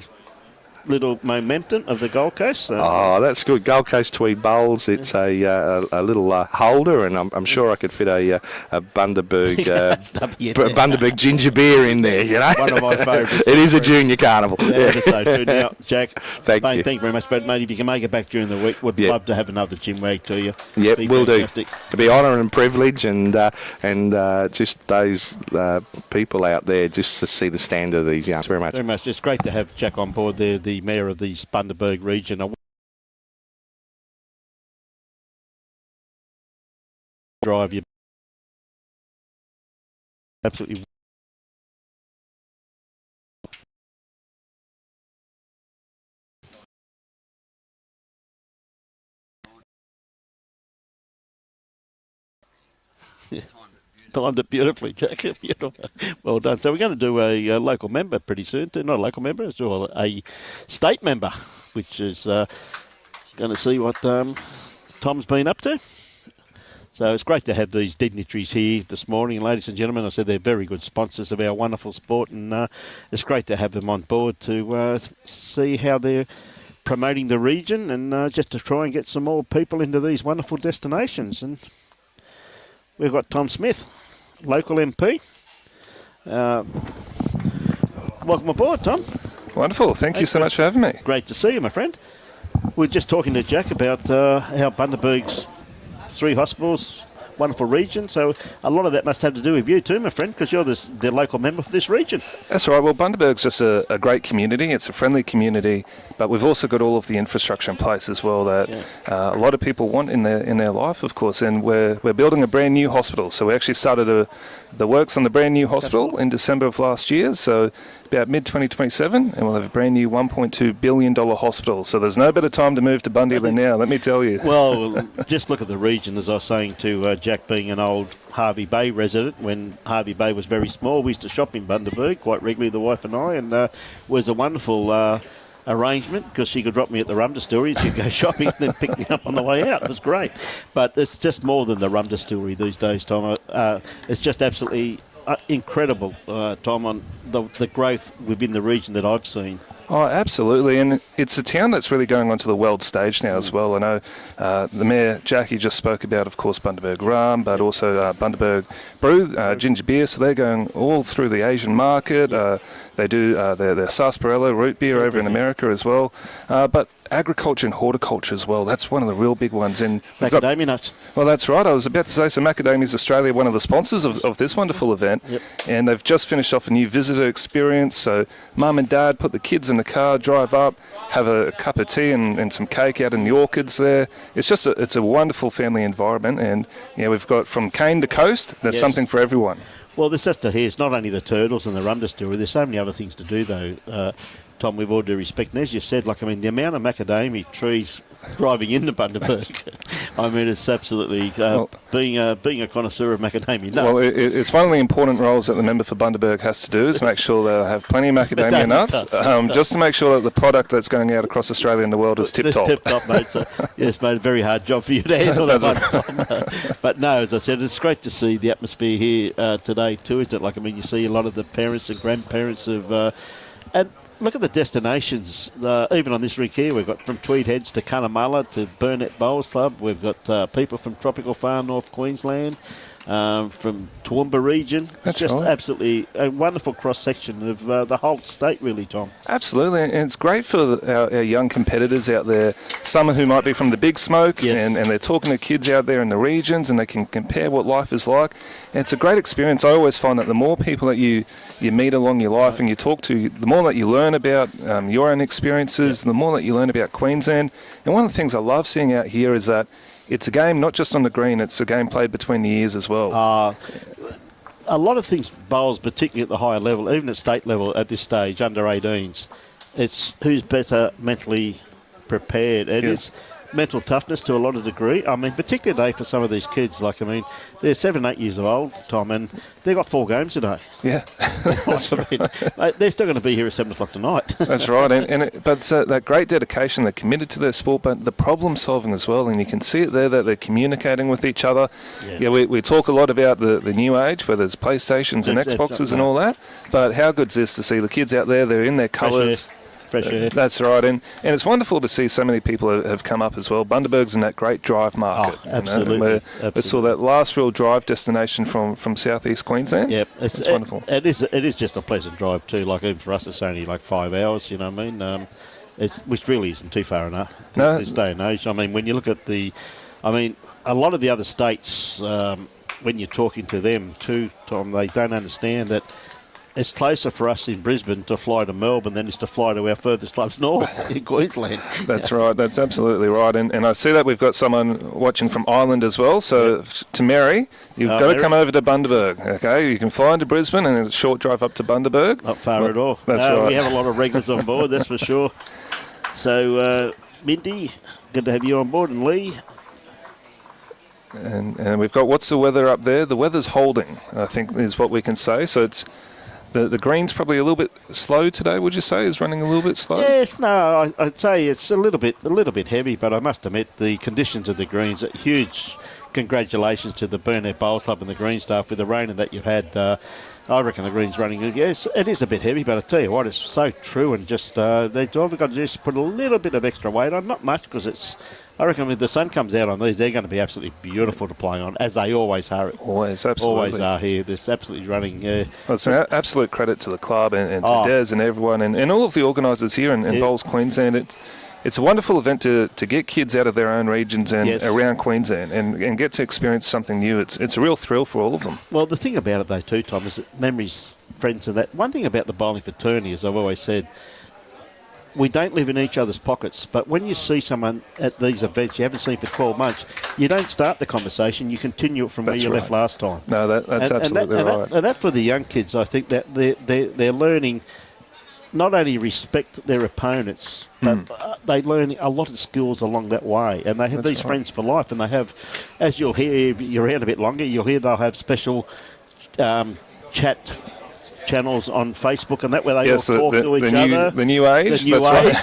little momentum of the Gold Coast. That's good. Gold Coast Tweed Bowls. It's a little holder, and I'm sure I could fit a Bundaberg Bundaberg ginger beer in there. One of my favourites. It is a junior carnival. So true. Now, Jack, thank you very much, but mate, if you can make it back during the week, would love to have another chinwag to you. Yep, will do. It'll be honour and privilege, and just those people out there, just to see the standard of these young. Very much. Very much. It's great to have Jack on board there, the Mayor of the Bundaberg region. Drive you absolutely. Timed it beautifully, Jack. Beautiful. Well done. So we're going to do a local member pretty soon. Not a local member, it's a state member, which is going to see what Tom's been up to. So it's great to have these dignitaries here this morning. And ladies and gentlemen, I said they're very good sponsors of our wonderful sport, and it's great to have them on board to see how they're promoting the region and just to try and get some more people into these wonderful destinations. And we've got Tom Smith, local MP. Welcome aboard, Tom. Wonderful. Thank you so much for having me. Great to see you, my friend. We're just talking to Jack about how Bundaberg's 3 hospitals, wonderful region. So a lot of that must have to do with you too, my friend, because you're the local member for this region. That's right. Well, Bundaberg's just a great community. It's a friendly community, but we've also got all of the infrastructure in place as well that a lot of people want in their life, of course. And we're building a brand new hospital. So we actually started the works on the brand new hospital in December of last year. So about mid-2027, and we'll have a brand new $1.2 billion hospital. So there's no better time to move to Bundy than now, let me tell you. Well, just look at the region, as I was saying to Jack, being an old Harvey Bay resident. When Harvey Bay was very small, we used to shop in Bundaberg quite regularly, the wife and I, and it was a wonderful arrangement because she could drop me at the rum distillery and she'd go shopping and then pick me up on the way out. It was great. But it's just more than the rum distillery these days, Tom. It's just absolutely incredible, Tom, on the growth within the region that I've seen. Oh, absolutely. And it's a town that's really going onto the world stage now as well. I know the Mayor, Jackie, just spoke about, of course, Bundaberg rum, but also Bundaberg brew, ginger beer. So they're going all through the Asian market. They do their sarsaparilla root beer over in America as well. But agriculture and horticulture as well. That's one of the real big ones. And Macadamia nuts. Well, that's right. I was about to say, so Macadamias Australia, one of the sponsors of this wonderful event. Yep. And they've just finished off a new visitor experience. So mum and dad put the kids in the car, drive up, have a cup of tea and some cake out in the orchards there. It's just it's a wonderful family environment. And we've got from cane to coast, there's something for everyone. Well, there's just it's not only the turtles and the rum distillery. There's so many other things to do, though, Tom, with all due respect. And as you said, the amount of macadamia trees driving into Bundaberg, I mean, it's absolutely being a connoisseur of macadamia nuts. Well, it's one of the important roles that the member for Bundaberg has to do is make sure they have plenty of macadamia nuts, just to make sure that the product that's going out across Australia and the world is tip-top. Tip-top, mate. So, it's made a very hard job for you to handle that one. But no, as I said, it's great to see the atmosphere here today too, isn't it? You see a lot of the parents and grandparents of... and look at the destinations, even on this rig here. We've got from Tweed Heads to Cunnamulla to Burnett Bowls Club. We've got people from Tropical Far North Queensland, from Toowoomba region. It's just absolutely a wonderful cross-section of the whole state, really, Tom. Absolutely, and it's great for our young competitors out there, some who might be from the big smoke, and they're talking to kids out there in the regions, and they can compare what life is like. And it's a great experience. I always find that the more people that you meet along your life and you talk to, the more that you learn about your own experiences, the more that you learn about Queensland. And one of the things I love seeing out here is that it's a game not just on the green, it's a game played between the ears as well. A lot of things bowls, particularly at the higher level, even at state level at this stage, under 18s, it's who's better mentally prepared. It is mental toughness to a lot of degree. I mean, particularly today for some of these kids, they're 7, 8 years old, Tom, and they've got 4 games today. Yeah. They're still going to be here at 7 o'clock tonight. That's right. But it's that great dedication. They're committed to their sport, but the problem solving as well. And you can see it there that they're communicating with each other. Yeah, we talk a lot about the new age where there's PlayStations and Xboxes and all that. But how good's this to see the kids out there, they're in their colours. That's right, and it's wonderful to see so many people have come up as well. Bundaberg's in that great drive market. Oh, absolutely. We saw that last real drive destination from southeast Queensland. Yep, it's wonderful. It is just a pleasant drive too. Even for us, it's only 5 hours. You know what I mean? Which really isn't too far enough this day and age. I mean, when you look at a lot of the other states, when you're talking to them too, Tom, they don't understand that. It's closer for us in Brisbane to fly to Melbourne than it is to fly to our furthest clubs north in Queensland. That's right. That's absolutely right. And I see that we've got someone watching from Ireland as well. So to Mary, you've got to come over to Bundaberg. Okay, you can fly into Brisbane and it's a short drive up to Bundaberg. Not far at all. That's right. We have a lot of regulars on board, that's for sure. So, Mindy, good to have you on board, and Lee. And we've got, what's the weather up there? The weather's holding, I think is what we can say. So it's The green's probably a little bit slow today, would you say? Is running a little bit slow? Yes, no, I'd say it's a little bit heavy, but I must admit the conditions of the greens, huge congratulations to the Burnett Bowls Club and the green staff with the rain that you've had. I reckon the green's running good. Yes, it is a bit heavy, but I tell you what, it's so true, and just they've got to just put a little bit of extra weight on, not much, because I reckon when the sun comes out on these, they're going to be absolutely beautiful to play on, as they always are. Always, absolutely. Always are here. This absolutely running. Well, it's an absolute credit to the club and to Des and everyone and all of the organisers here in Bowls Queensland. It's a wonderful event to get kids out of their own regions and around Queensland and get to experience something new. It's a real thrill for all of them. Well, the thing about it, though, too, Tom, is that memories, friends, and that. One thing about the bowling fraternity, as I've always said, we don't live in each other's pockets, but when you see someone at these events you haven't seen for 12 months, you don't start the conversation, you continue it from where you left last time. No, that's absolutely right. And that for the young kids, I think that they're learning not only respect their opponents, but they learn a lot of skills along that way. And they have these friends for life. And they have, as you'll hear, if you're around a bit longer, you'll hear they'll have special chat channels on Facebook and that where they all talk to each other. The new age. The new age.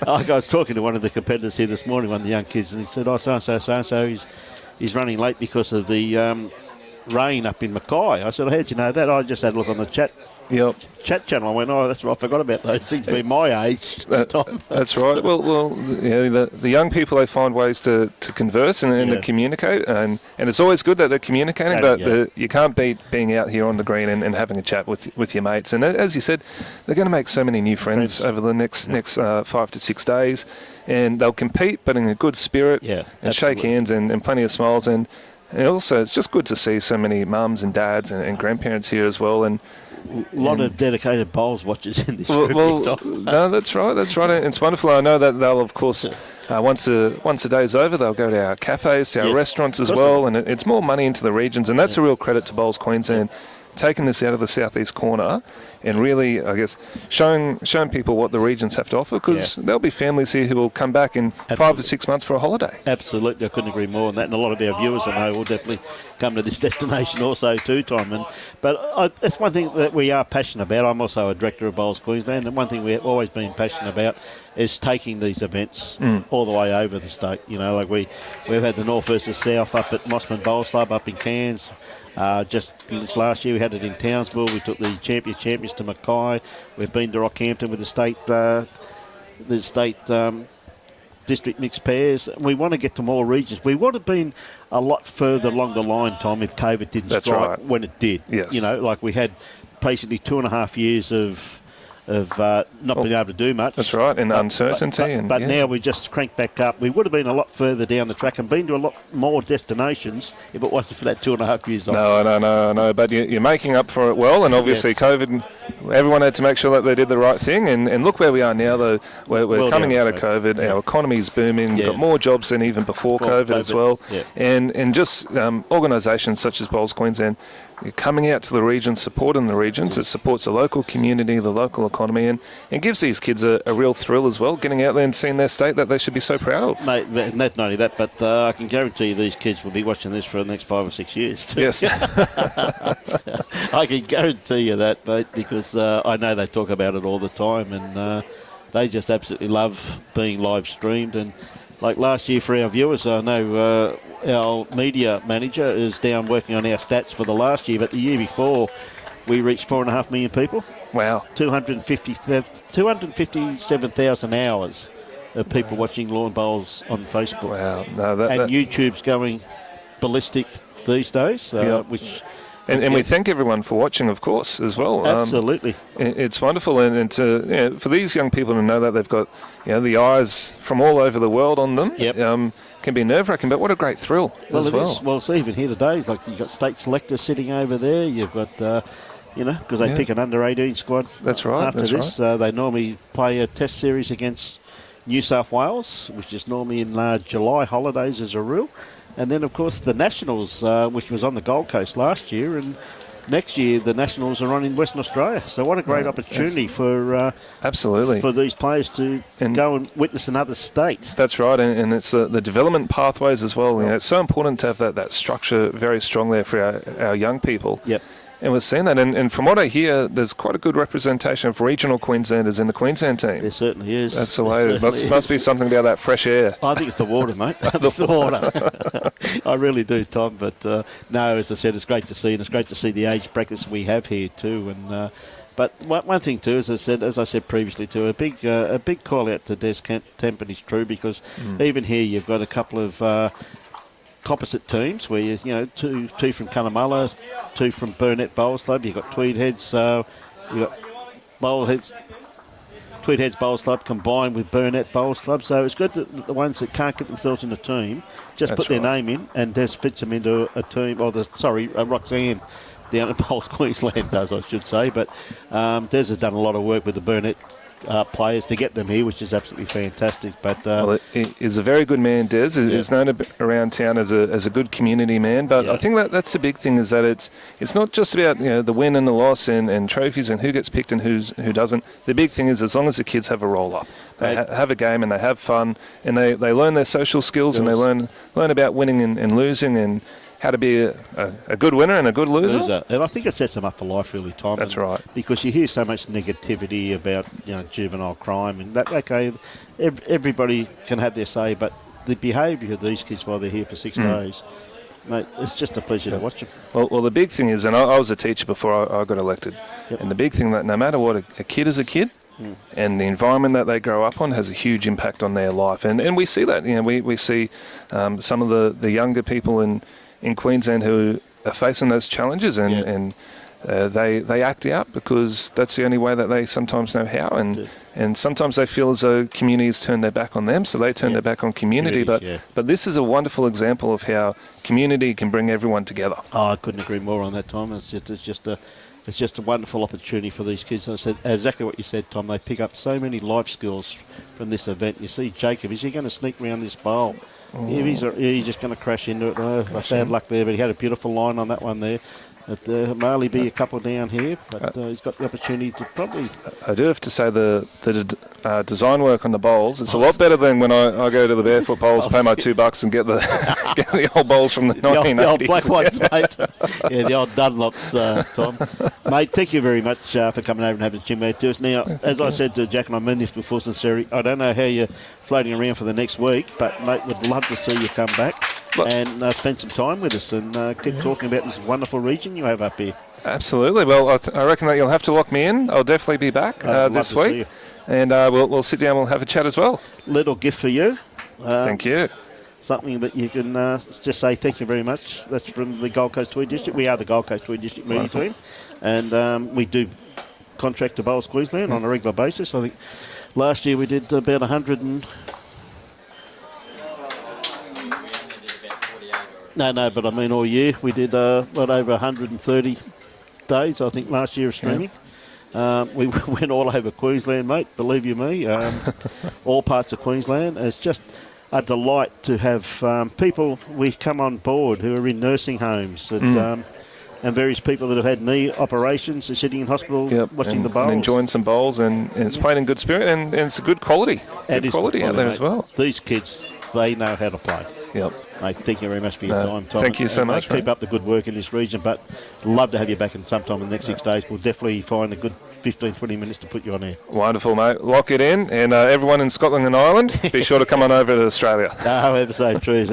Right. I was talking to one of the competitors here this morning, one of the young kids, and he said, so-and-so, he's running late because of the rain up in Mackay. I said, how'd you know that? I just had a look on the chat channel. I went, that's right, I forgot about those things being my age. That's right. Well, the young people, they find ways to converse and to communicate, and it's always good that they're communicating, but you can't beat being out here on the green and having a chat with your mates. And as you said, they're going to make so many new friends over the next 5 to 6 days, and they'll compete, but in a good spirit, and shake hands and plenty of smiles. And also, it's just good to see so many mums and dads and grandparents here as well. And a lot of dedicated bowls watchers in this group. No, that's right. It's wonderful. I know that they'll, of course, once the day's over, they'll go to our cafes, to our restaurants as well, and it's more money into the regions, and that's a real credit to Bowls Queensland, taking this out of the southeast corner and really, I guess, showing people what the regions have to offer, because there'll be families here who will come back in 5 or 6 months for a holiday. Absolutely, I couldn't agree more on that, and a lot of our viewers, I know, will definitely come to this destination also too, Tom. But that's one thing that we are passionate about. I'm also a director of Bowls Queensland, and one thing we've always been passionate about is taking these events all the way over the state. You know, like we've had the North versus South up at Mossman Bowls Club up in Cairns. Just this last year we had it in Townsville. We took the champions to Mackay. We've been to Rockhampton with the state district mixed pairs. We want to get to more regions. We would have been a lot further along the line, Tom, if COVID didn't strike when it did. Yes. You know, like we had basically 2.5 years of not being able to do much. That's right, and uncertainty. But now we just cranked back up. We would have been a lot further down the track and been to a lot more destinations if it wasn't for that 2.5 years off. No. But you're making up for it well, and obviously COVID, everyone had to make sure that they did the right thing. And look where we are now, though. We're coming out of COVID. Our economy's booming. We've got more jobs than even before COVID as well. Yeah. And just organisations such as Bowls Queensland, you're coming out to the regions, supporting the regions. It supports the local community, the local economy, and gives these kids a real thrill as well, getting out there and seeing their state that they should be so proud of. Mate, and that's not only that, but I can guarantee you these kids will be watching this for the next 5 or 6 years too. Yes. I can guarantee you that, mate, because I know they talk about it all the time, and they just absolutely love being live streamed. And like last year for our viewers, I know our media manager is down working on our stats for the last year, but the year before we reached 4.5 million people. Wow. 257,000 hours of people watching Lawn Bowls on Facebook. Wow. And YouTube's going ballistic these days, which... And we thank everyone for watching, of course, as well. Absolutely. It's wonderful, and to, for these young people to know that they've got the eyes from all over the world on them. Can be nerve-wracking, but what a great thrill as well. Is. Well, see, even here today, like you've got state selectors sitting over there. You've got, because they pick an under-18 squad. That's right. After this, they normally play a test series against New South Wales, which is normally in July holidays as a rule. And then, of course, the Nationals, which was on the Gold Coast last year, and next year the Nationals are on in Western Australia. So what a great opportunity for absolutely for these players to go and witness another state. That's right, and it's the development pathways as well. It's so important to have that structure very strong there for our young people. Yep. And we're seeing that. And from what I hear, there's quite a good representation of regional Queenslanders in the Queensland team. There certainly is. That's the way. It must be something about that fresh air. I think it's the water, mate. It's the water. I really do, Tom. But no, as I said, it's great to see, and it's great to see the age brackets we have here too. And but one thing too, as I said previously too, a big call out to Des Tempen is true, because even here you've got a couple of opposite teams where you know two from Cunnamulla, 2 from Burnett Bowls Club. You've got Tweed Heads, Tweed Heads Bowls Club combined with Burnett Bowls Club. So it's good that the ones that can't get themselves in a team just put their name in, and Des fits them into a team. Or Roxanne down at Bowls Queensland does, I should say. But Des has done a lot of work with the Burnett players to get them here, which is absolutely fantastic. But well, he's a very good man, Des. He's known around town as a good community man. But I think that's the big thing, is that it's not just about the win and the loss and trophies and who gets picked and who doesn't. The big thing is, as long as the kids have a roll up, they have a game and they have fun, and they learn their social skills, and they learn about winning and losing, and how to be a good winner and a good loser. And I think it sets them up for life, really, Tom. That's right. Because you hear so much negativity about juvenile crime, and that, okay, everybody can have their say, but the behaviour of these kids while they're here for 6 days, mate, it's just a pleasure to watch them. Well, the big thing is, and I was a teacher before I got elected, and the big thing that no matter what, a kid is a kid, and the environment that they grow up on has a huge impact on their life. And we see that. We see some of the younger people in Queensland who are facing those challenges, and they act out because that's the only way that they sometimes know how, and sometimes they feel as though communities turn their back on them, so they turn their back on community. But this is a wonderful example of how community can bring everyone together. Oh, I couldn't agree more on that, Tom. It's just a wonderful opportunity for these kids. And I said exactly what you said, Tom. They pick up so many life skills from this event. You see Jacob, is he going to sneak around this bowl? He's just going to crash into it. Bad luck there, but he had a beautiful line on that one there. Marley be a couple down here, but he's got the opportunity to probably... I do have to say the design work on the bowls, it's a lot better than when I go to the Barefoot Bowls, pay my $2 and get the old bowls from the 1980s. The old black ones, mate. The old Dunlops, Tom. Mate, thank you very much for coming over and having a chin to us. Now, as I said to Jack, and I mean this before sincerely, I don't know how you're floating around for the next week, but, mate, would love to see you come back and spend some time with us and keep talking about this wonderful region you have up here. Absolutely. Well, I reckon that you'll have to lock me in. I'll definitely be back this week. And we'll sit down, we'll have a chat as well. Little gift for you. Thank you. Something that you can just say thank you very much. That's from the Gold Coast Tweed District. We are the Gold Coast Tweed District media team. And we do contract to Bowls Queensland on a regular basis. I think last year we did about 100 and... No, but I mean all year. We did, over 130 days, I think, last year of streaming. We went all over Queensland, mate, believe you me, all parts of Queensland. It's just a delight to have people we come on board who are in nursing homes and various people that have had knee operations are sitting in hospital watching the bowls. And enjoying some bowls, and it's played in good spirit, and it's a good quality. Good quality out there, mate, as well. These kids, they know how to play. Yep. Mate, thank you very much for your time, Tom. Thank you so much. Keep up the good work in this region, but love to have you back in sometime in the next 6 days. We'll definitely find a good 15, 20 minutes to put you on air. Wonderful, mate. Lock it in, and everyone in Scotland and Ireland, be sure to come on over to Australia. Ever so true.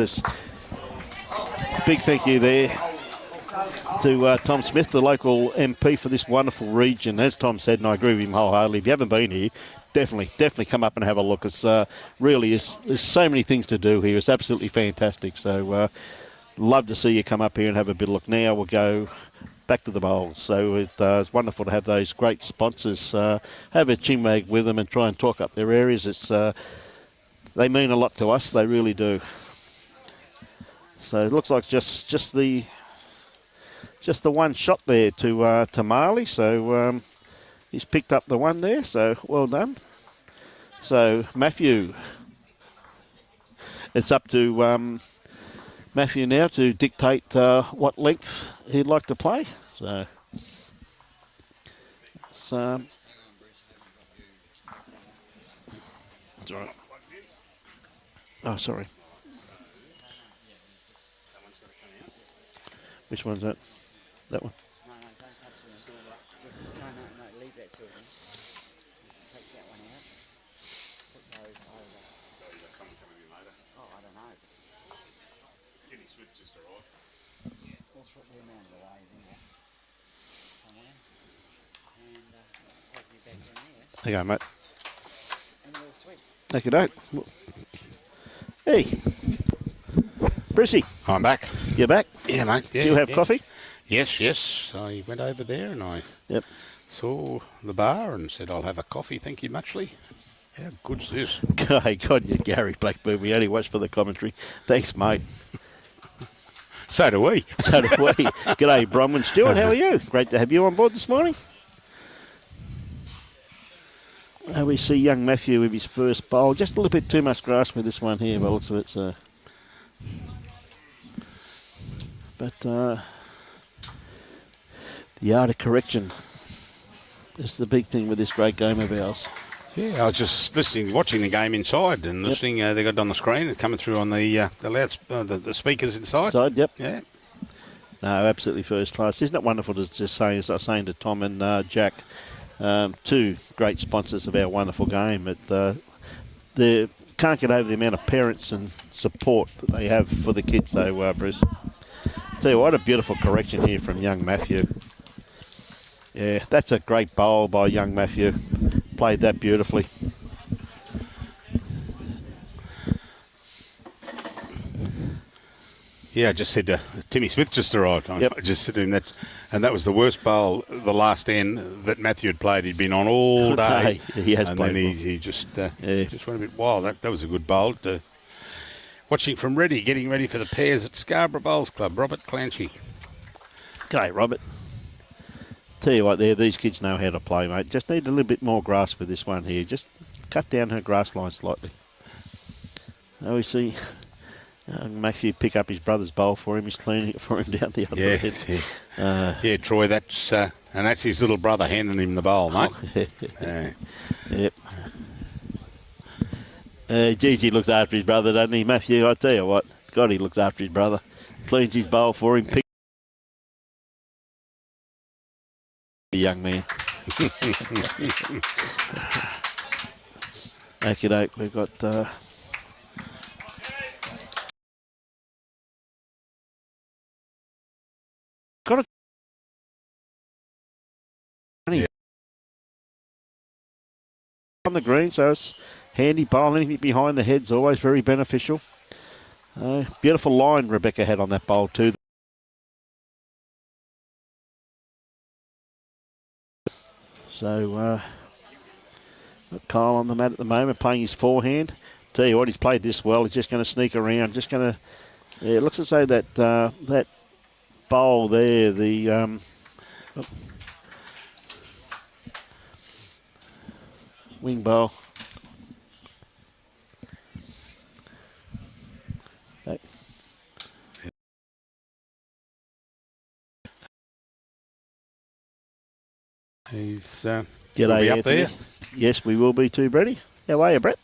Big thank you there to Tom Smith, the local MP for this wonderful region. As Tom said, and I agree with him wholeheartedly, if you haven't been here, definitely come up and have a look. It's really there's so many things to do here. It's absolutely fantastic. So love to see you come up here and have a bit of look. Now we'll go back to the bowls. So it's wonderful to have those great sponsors. Have a chinwag with them and try and talk up their areas. They mean a lot to us. They really do. So it looks like just the one shot there to Marley. So he's picked up the one there. So well done. So Matthew, it's up to Matthew now to dictate what length he'd like to play. So it's all right. Oh, sorry. Which one's that? That one? Sylvie. Take that one out. Put those over. Someone coming in later. Oh, I don't know. Timmy Smith just arrived. Let's put them out of the way there. Somewhere. And take me back in there. Hang on, mate. And we'll sweep. Take it out. Hey, Brucey, I'm back. you're back. Yeah, mate. Yeah, Do you have coffee? Yes. I went over there and I saw the bar and said, I'll have a coffee, thank you muchly. How good's this? Hey, God, you Gary Blackburn. We only watched for the commentary. Thanks, mate. So do we. So do we. G'day, Bronwyn Stewart. How are you? Great to have you on board this morning. We see young Matthew with his first bowl. Just a little bit too much grass with this one here, by the looks of it. So. But the art of correction is the big thing with this great game of ours. Yeah, I was just watching the game inside and listening. They got it on the screen and coming through on the the speakers inside. Yep. Yeah. No, absolutely first class. Isn't it wonderful to just say, as I was saying to Tom and Jack, two great sponsors of our wonderful game. They can't get over the amount of parents and support that they have for the kids, though, Bruce. Tell you what, a beautiful correction here from young Matthew. Yeah, that's a great bowl by young Matthew. Played that beautifully. Yeah, I just said Timmy Smith just arrived. I just said to him that, and that was the worst bowl, the last end that Matthew had played. He'd been on all day. He has and played. And then he just went a bit wild. That was a good bowl. Watching from getting ready for the pairs at Scarborough Bowls Club, Robert Clancy. G'day, Robert. Tell you what, these kids know how to play, mate. Just need a little bit more grass with this one here. Just cut down her grass line slightly. Now we see Matthew pick up his brother's bowl for him. He's cleaning it for him down the other end. Yeah, Troy, that's his little brother handing him the bowl, mate. Yep. Geez, he looks after his brother, doesn't he, Matthew? I tell you what, God, he looks after his brother. Cleans his bowl for him. The young man. Okay, doke. We've got. Got a. On the green, so it's handy bowl. Anything behind the head's always very beneficial. Beautiful line Rebecca had on that bowl too. So, got Kyle on the mat at the moment, playing his forehand. Tell you what, he's played this well. He's just going to sneak around. Just going to. Yeah, it looks as though that that bowl there, the wing bowl. Okay. He's G'day, be up Anthony. there. Yes, we will be too, Bretty. How are you, Brett?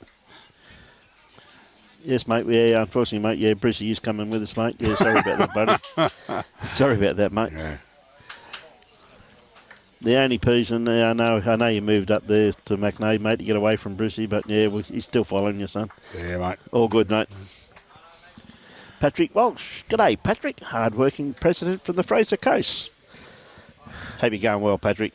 Yes, mate. Yeah, unfortunately, mate. Yeah, Brucey is coming with us, mate. Yeah, sorry about that, buddy. Sorry about that, mate. Yeah. The only reason I know you moved up there to Macadamias, mate, to get away from Brucey, but yeah, he's still following you, son. Yeah, mate. All good, mate. Patrick Walsh. G'day, Patrick. Hard-working president from the Fraser Coast. Hope you're going well, Patrick.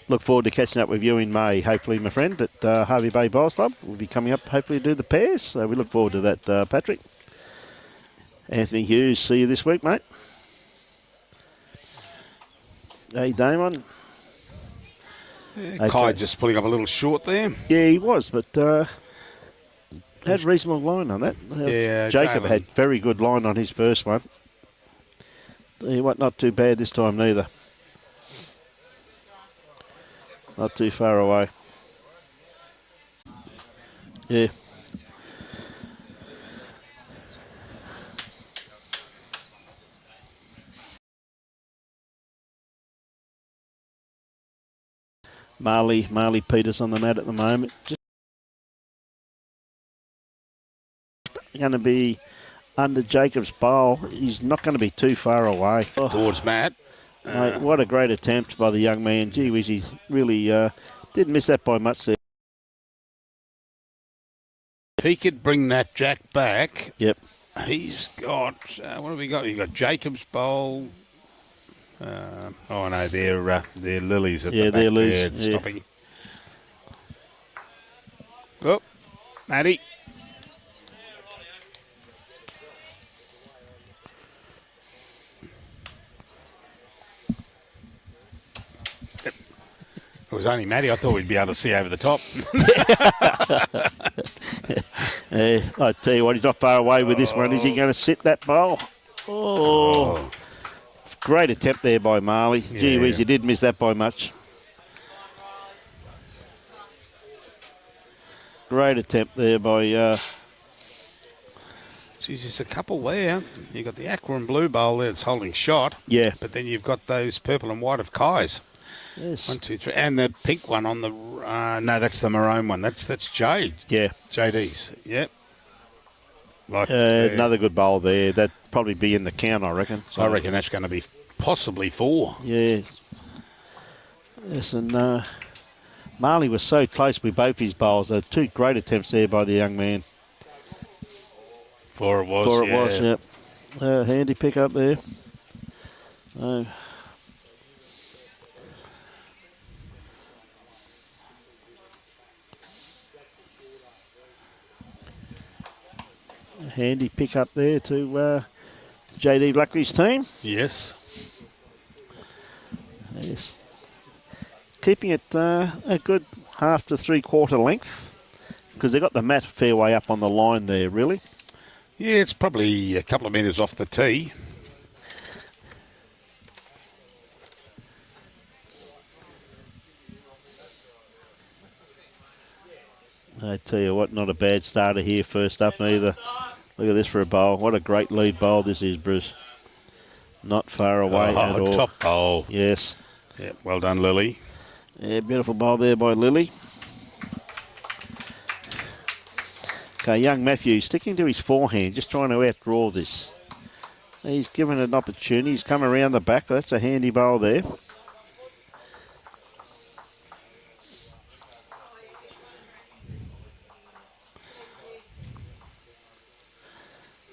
Look forward to catching up with you in May, hopefully, my friend, at Harvey Bay Bowls Club. We'll be coming up, hopefully, to do the pairs. So we look forward to that, Patrick. Anthony Hughes, see you this week, mate. Hey, Damon. Yeah, Okay. Kai just pulling up a little short there. Yeah, he was, but had reasonable line on that. Yeah, Jacob Damon. had very good line on his first one. Tell you what, not too bad this time neither. Not too far away. Yeah. Marley Peters on the mat at the moment. Just going to be under Jacob's bowl. He's not going to be too far away. Towards Matt. Mate, what a great attempt by the young man. Gee whiz, he really didn't miss that by much there. If he could bring that jack back, Yep. he's got, what have we got? You've got Jacob's Bowl. Oh, no, they're lilies at the back. They're lilies. There, stopping. Oh, Matty. It was only Matty. I thought we'd be able to see over the top. I tell you what, he's not far away with this one. Is he going to sit that bowl? Oh. Great attempt there by Marley. Gee whiz, you did miss that by much. Great attempt there by... Geez, there's a couple there. You've got the aqua and blue bowl there that's holding shot. Yeah. But then you've got those purple and white of Kai's. Yes. 1, 2, 3. And the pink one on the... no, that's the maroon one. That's Jade. Yeah. Jay-Dee's. Yep. Like, another good bowl there. That'd probably be in the count, I reckon. So, I reckon that's going to be possibly 4. Yes. Yes, and Marley was so close with both his bowls. There were 2 great attempts there by the young man. 4 it was, yep. Handy pick up there. Handy pick up there to Jay-Dee Blackley's team. Yes. Yes. Keeping it a good half to 3/4 length because they've got the mat fair way up on the line there, really. Yeah, it's probably a couple of metres off the tee. I tell you what, not a bad starter here first up either. Look at this for a bowl. What a great lead bowl this is, Bruce. Not far away at all. Top bowl. Yes. Yeah, well done, Lily. Yeah, beautiful bowl there by Lily. Okay, young Matthew sticking to his forehand, just trying to outdraw this. He's given it an opportunity. He's come around the back. That's a handy bowl there.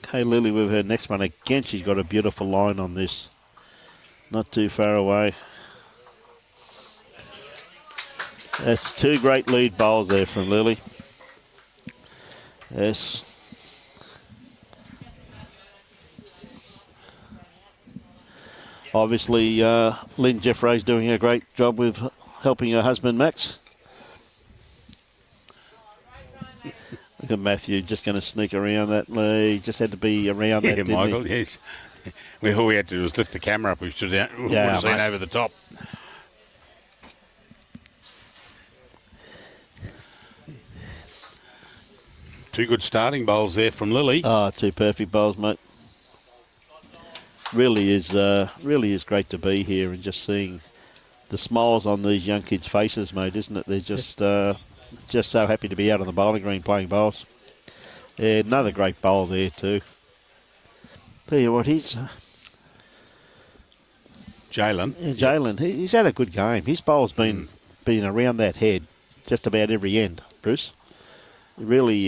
Okay, Lily with her next one again. She's got a beautiful line on this. Not too far away. That's 2 great lead bowls there from Lily. Yes. Obviously, Lynn Jeffrey's doing a great job with helping her husband, Max. Look at Matthew just going to sneak around that. He just had to be around that, didn't Michael, he? yes. All we had to do was lift the camera up. We should have seen over the top. Two good starting bowls there from Lily. Oh, 2 perfect bowls, mate. Really is great to be here and just seeing the smiles on these young kids' faces, mate, isn't it? They're just so happy to be out on the bowling green playing bowls. Yeah, another great bowl there too. Tell you what, he's Jalen. Yeah, Jalen, he's had a good game. His bowl's been around that head just about every end, Bruce. Really,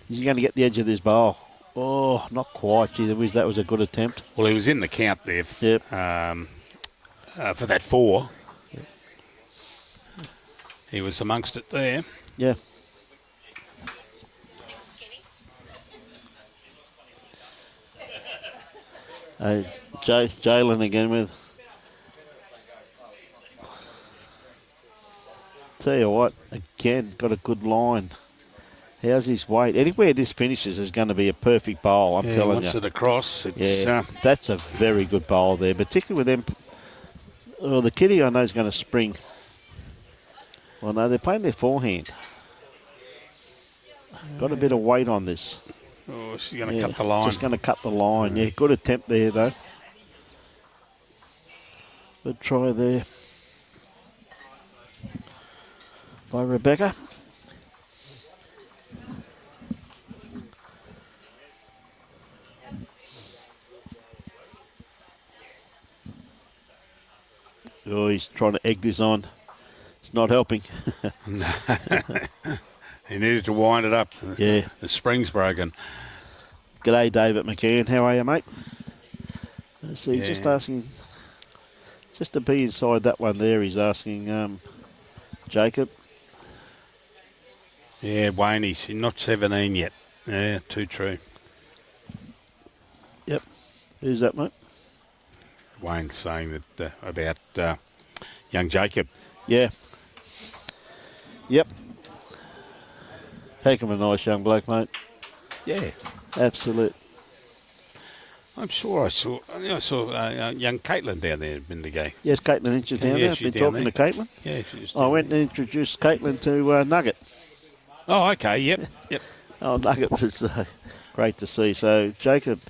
he's going to get the edge of this bowl. Oh, not quite. Gee, that was a good attempt. Well, he was in the count there Yep. For that 4. He was amongst it there. Yeah. Jalen again with... Tell you what, again, got a good line. How's his weight? Anywhere this finishes is going to be a perfect bowl, I'm telling you. Once it across, it's... That's a very good bowl there, particularly with them. Oh, the kitty I know is going to spring. Well, no, they're playing their forehand. Got a bit of weight on this. Oh, she's going to cut the line. Just going to cut the line. Yeah, good attempt there, though. Good try there by Rebecca. Oh, he's trying to egg this on. It's not helping. He needed to wind it up. Yeah. The spring's broken. G'day, David McCann. How are you, mate? Let's see, just asking, just to be inside that one there, he's asking Jacob. Yeah, Wayne, he's not 17 yet. Yeah, too true. Yep. Who's that, mate? Wayne's saying that about young Jacob. Yeah. Yep. Heck of a nice young bloke, mate. Yeah. Absolute. I'm sure I saw young Caitlin down there at Bundaberg. Yes, Caitlin Inch is down Yeah, there. she's Been down talking there. to Caitlin. Yeah, she's I went and introduced Caitlin to Nugget. Oh, okay, yep. Oh, Nugget was great to see. So Jacob,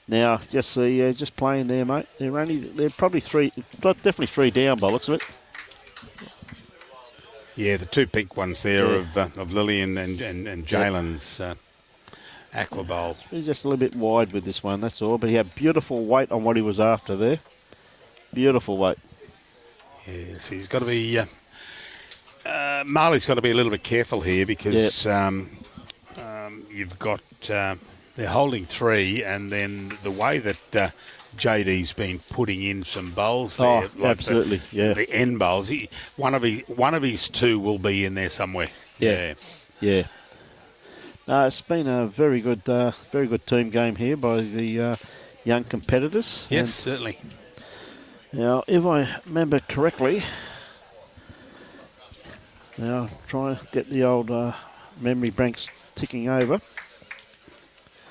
now just playing there, mate. They're probably definitely three down by the looks of it. Yeah, the two pink ones there of Lillian and Jalen's Aqua Bowl. He's just a little bit wide with this one, that's all. But he had beautiful weight on what he was after there. Beautiful weight. Yes, he's got to be. Marley's got to be a little bit careful here because you've got they're holding three, and then the way that Jay-Dee's been putting in some bowls there, like absolutely, the end bowls. One of his two will be in there somewhere. Yeah. No, it's been a very good team game here by the young competitors. Yes, and certainly. now, if I remember correctly, now try to get the old memory banks ticking over.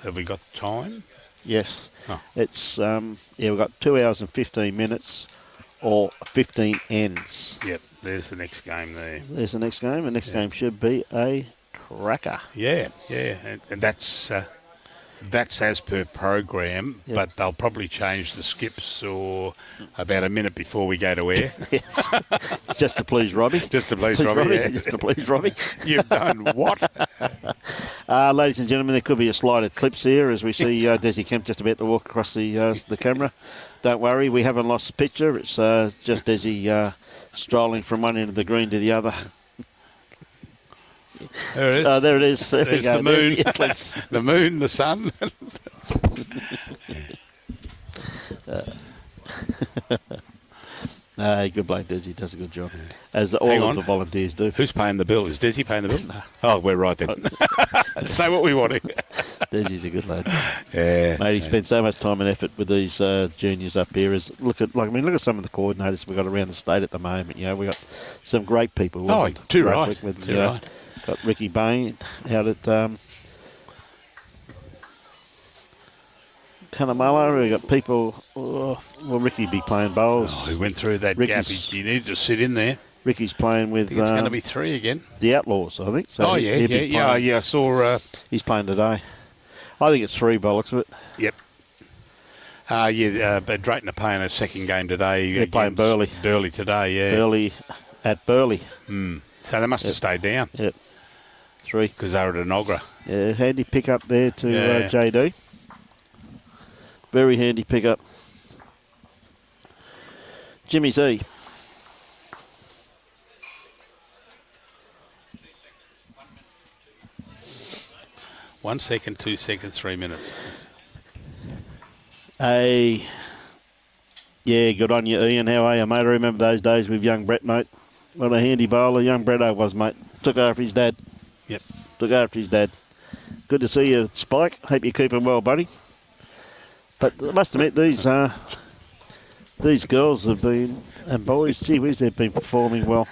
Have we got time? Yes. Oh. It's we've got 2 hours and 15 minutes or 15 ends. Yep, there's the next game there. There's the next game. The next game should be a cracker. Yeah, and that's as per program, but they'll probably change the skips or about a minute before we go to air. Yes. Just to please Robbie. Just to please Robbie, yeah. Just to please Robbie. You've done what? Ladies and gentlemen, there could be a slight eclipse here as we see Desi Kemp just about to walk across the camera. Don't worry, we haven't lost the picture. It's just Desi strolling from one end of the green to the other. There it is. There it is. There There's we go. the moon. There's the eclipse. The moon, the sun. Good bloke, Desi. Does a good job. As all of the volunteers do. Who's paying the bill? Is Desi paying the bill? No. Oh, we're right then. Say what we want to. Desi's a good lad. Yeah. Mate, he spent so much time and effort with these juniors up here. Look at some of the coordinators we've got around the state at the moment. You know, we've got some great people. Oh, too right. Too right. Got Ricky Bain out at Cunnamulla. We've got people. Ricky be playing bowls. Oh, he went through that gap. He needed to sit in there. Ricky's playing with. I think it's going to be three again. The Outlaws, I think. So yeah. I saw. He's playing today. I think it's three by the looks of it. Yep. But Drayton are playing a second game today. They're playing Burleigh. Burleigh today, yeah. Burleigh at Burleigh. So they must have stayed down. Yep. Three. Because they were at Enogra. Yeah, handy pick up there to Jay-Dee. Very handy pick up. Jimmy Z. One second, 2 seconds, 3 minutes. Yeah, good on you, Ian. How are you, mate? I remember those days with young Brett, mate. What a handy bowler young Bretto was, mate. Took after his dad. Yep. Took after his dad. Good to see you, Spike. Hope you're keeping well, buddy. But I must admit, these girls have been, and boys, gee whiz, they've been performing well.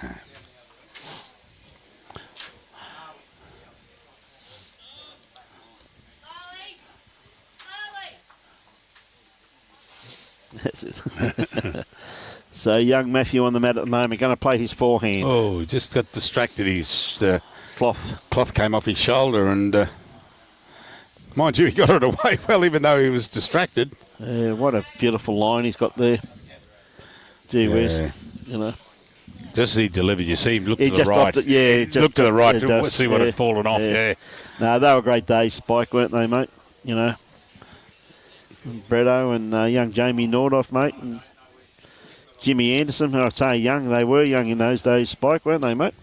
That's it. So young Matthew on the mat at the moment, going to play his forehand. Oh, he just got distracted. His cloth came off his shoulder, and mind you, he got it away well, even though he was distracted. What a beautiful line he's got there. Gee whiz, you know. Just as he delivered, you see him look to the just right. Look to the right to see what had fallen off. Yeah. No, they were great days, Spike, weren't they, mate? You know. Bretto and young Jamie Nordoff, mate. And Jimmy Anderson. I say young, they were young in those days, Spike, weren't they, mate?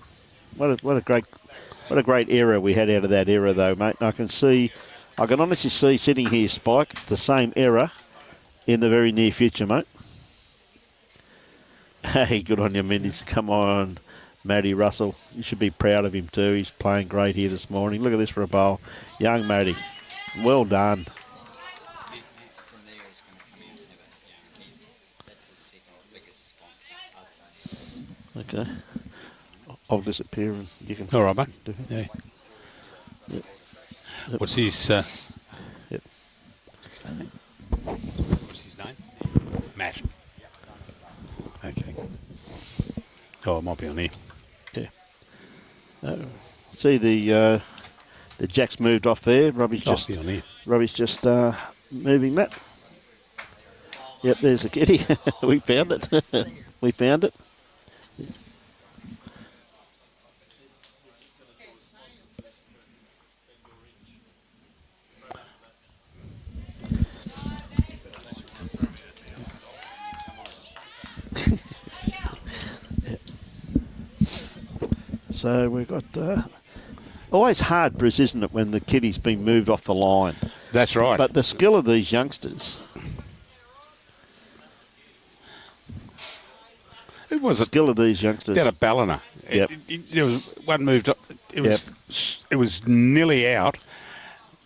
What a great era we had out of that era, though, mate. And I can honestly see sitting here, Spike, the same era in the very near future, mate. Hey, good on you, Minnies. Come on, Matty Russell. You should be proud of him too. He's playing great here this morning. Look at this for a bowl. Young Matty. Well done. From there, he's going to come out and have that's the second biggest sponsor. Okay. I'll disappear and you can... All right, mate. do it. Yeah. Yep. What's his... Yep. What's his name? Matt. Okay. Oh, it might be on here. Yeah. See the jacks moved off there. Robbie's Oh, just be on here. moving that. Yep, there's a kitty. We found it. We found it. So we've got always hard, Bruce, isn't it, when the kitty's been moved off the line? That's right. But the skill of these youngsters. It was a Skill of these youngsters. They had a balliner. Yep. There was one moved up. It was nearly out.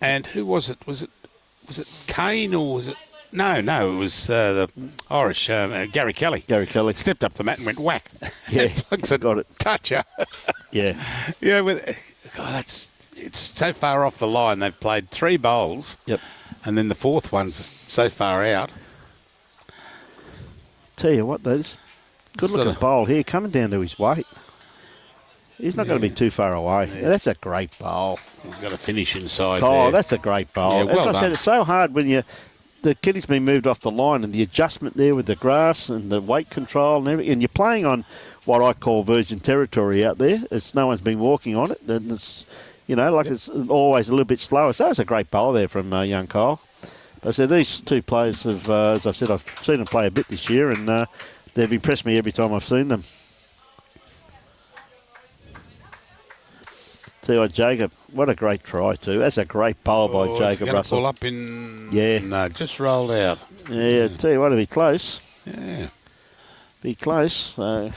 And who was it? Was it Kane or was it? No, it was the Irish Gary Kelly. Gary Kelly. Stepped up the mat and went whack. Yeah, Got it. Toucher. Yeah. Yeah, it's so far off the line. They've played 3 bowls. Yep. And then the 4th one's so far out. Tell you what, though, this good-looking bowl here coming down to his weight. He's not going to be too far away. Yeah. That's a great bowl. You've got to finish inside Oh, there. that's a great bowl. Yeah, well As I said, done. it's so hard when the kitty's been moved off the line and the adjustment there with the grass and the weight control and everything. And you're playing on what I call virgin territory out there. No one's been walking on it. And it's, it's always a little bit slower. So it's a great bowl there from young Kyle. But I said these two players have, as I said, I've seen them play a bit this year and they've impressed me every time I've seen them. Tell you what, Jacob, what a great try too. That's a great bowl by Jacob Russell. Pull up in... Yeah. No, just rolled out. Yeah, tell you what, it'll be close. Yeah. Be close. So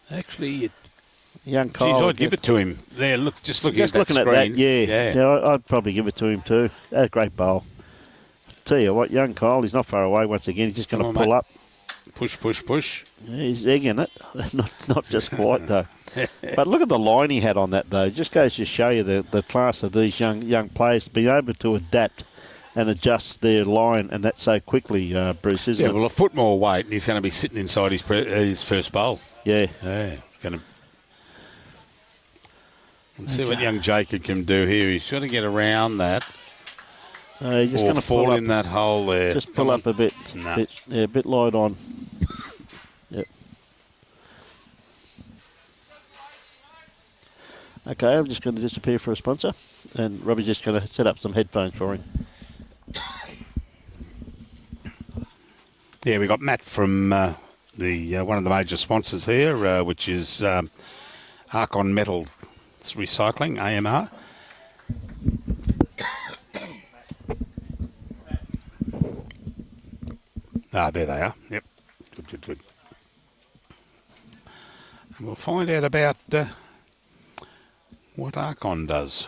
Actually, young Kyle. geez, I'd give it to him. There, just looking Just at looking that at screen. that, yeah. I'd probably give it to him too. That's a great bowl. Tell you what, young Kyle, he's not far away once again. He's just going to pull up. Push, push, push. Yeah, he's egging it. not just quite though. But look at the line he had on that though. It just goes to show you the class of these young players being able to adapt and adjust their line and that so quickly, Bruce, isn't it? Yeah, well, a foot more weight and he's going to be sitting inside his first bowl. Yeah. Yeah. Going to... Let's see what young Jacob can do here. He's got to get around that. He's just or going to fall pull up in that hole there. Just pull up a bit. No. A bit light on. Yep. Okay, I'm just going to disappear for a sponsor, and Robbie's just going to set up some headphones for him. Yeah, we got Matt from the one of the major sponsors here, which is Arcon Metals Recycling, AMR. There they are. Yep. Good. And we'll find out about what Arcon does.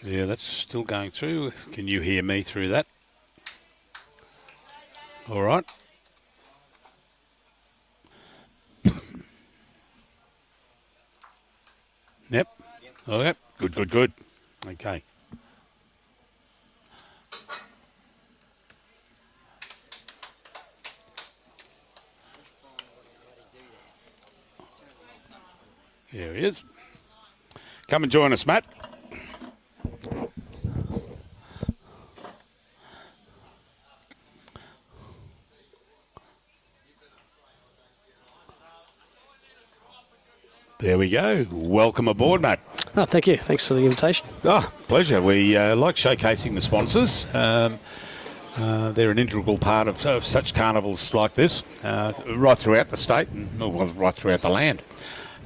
Yeah, that's still going through. Can you hear me through that? All right. Yep. Oh, yep. Good. Okay. There he is. Come and join us, Matt. There we go. Welcome aboard, mate. Oh, thank you. Thanks for the invitation. Oh, pleasure. We like showcasing the sponsors. They're an integral part of such carnivals like this, right throughout the state and right throughout the land.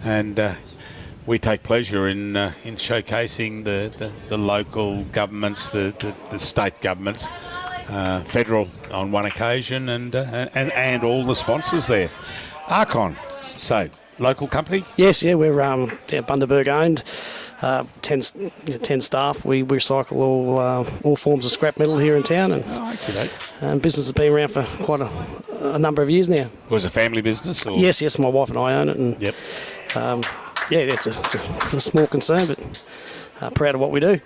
And we take pleasure in showcasing the local governments, the state governments, federal on one occasion, and all the sponsors there. Arcon, so local company? Yes, yeah, we're Bundaberg owned. 10 staff. We recycle all forms of scrap metal here in town, and business has been around for quite a number of years now. Was it a family business? Or? Yes, my wife and I own it, and yep. It's a small concern, but proud of what we do.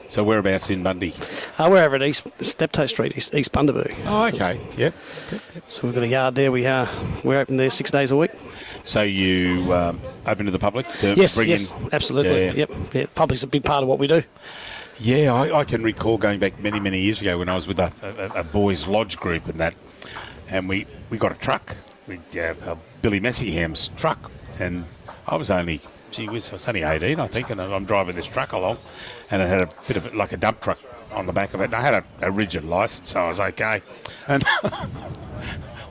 So whereabouts in Bundy? We're over at East Steptoe Street, East Bundaberg. Oh, okay. Yep. So we've got a yard there. We're open there 6 days a week. So you open to the public? To yes, bring in... absolutely. Yeah. Yep. Yeah, public's a big part of what we do. Yeah, I can recall going back many years ago when I was with a boys' lodge group and we got a truck, a Billy Messingham's truck, and I was only 18, I think, and I'm driving this truck along, and it had a bit of like a dump truck on the back of it, and I had a rigid licence, so I was okay. And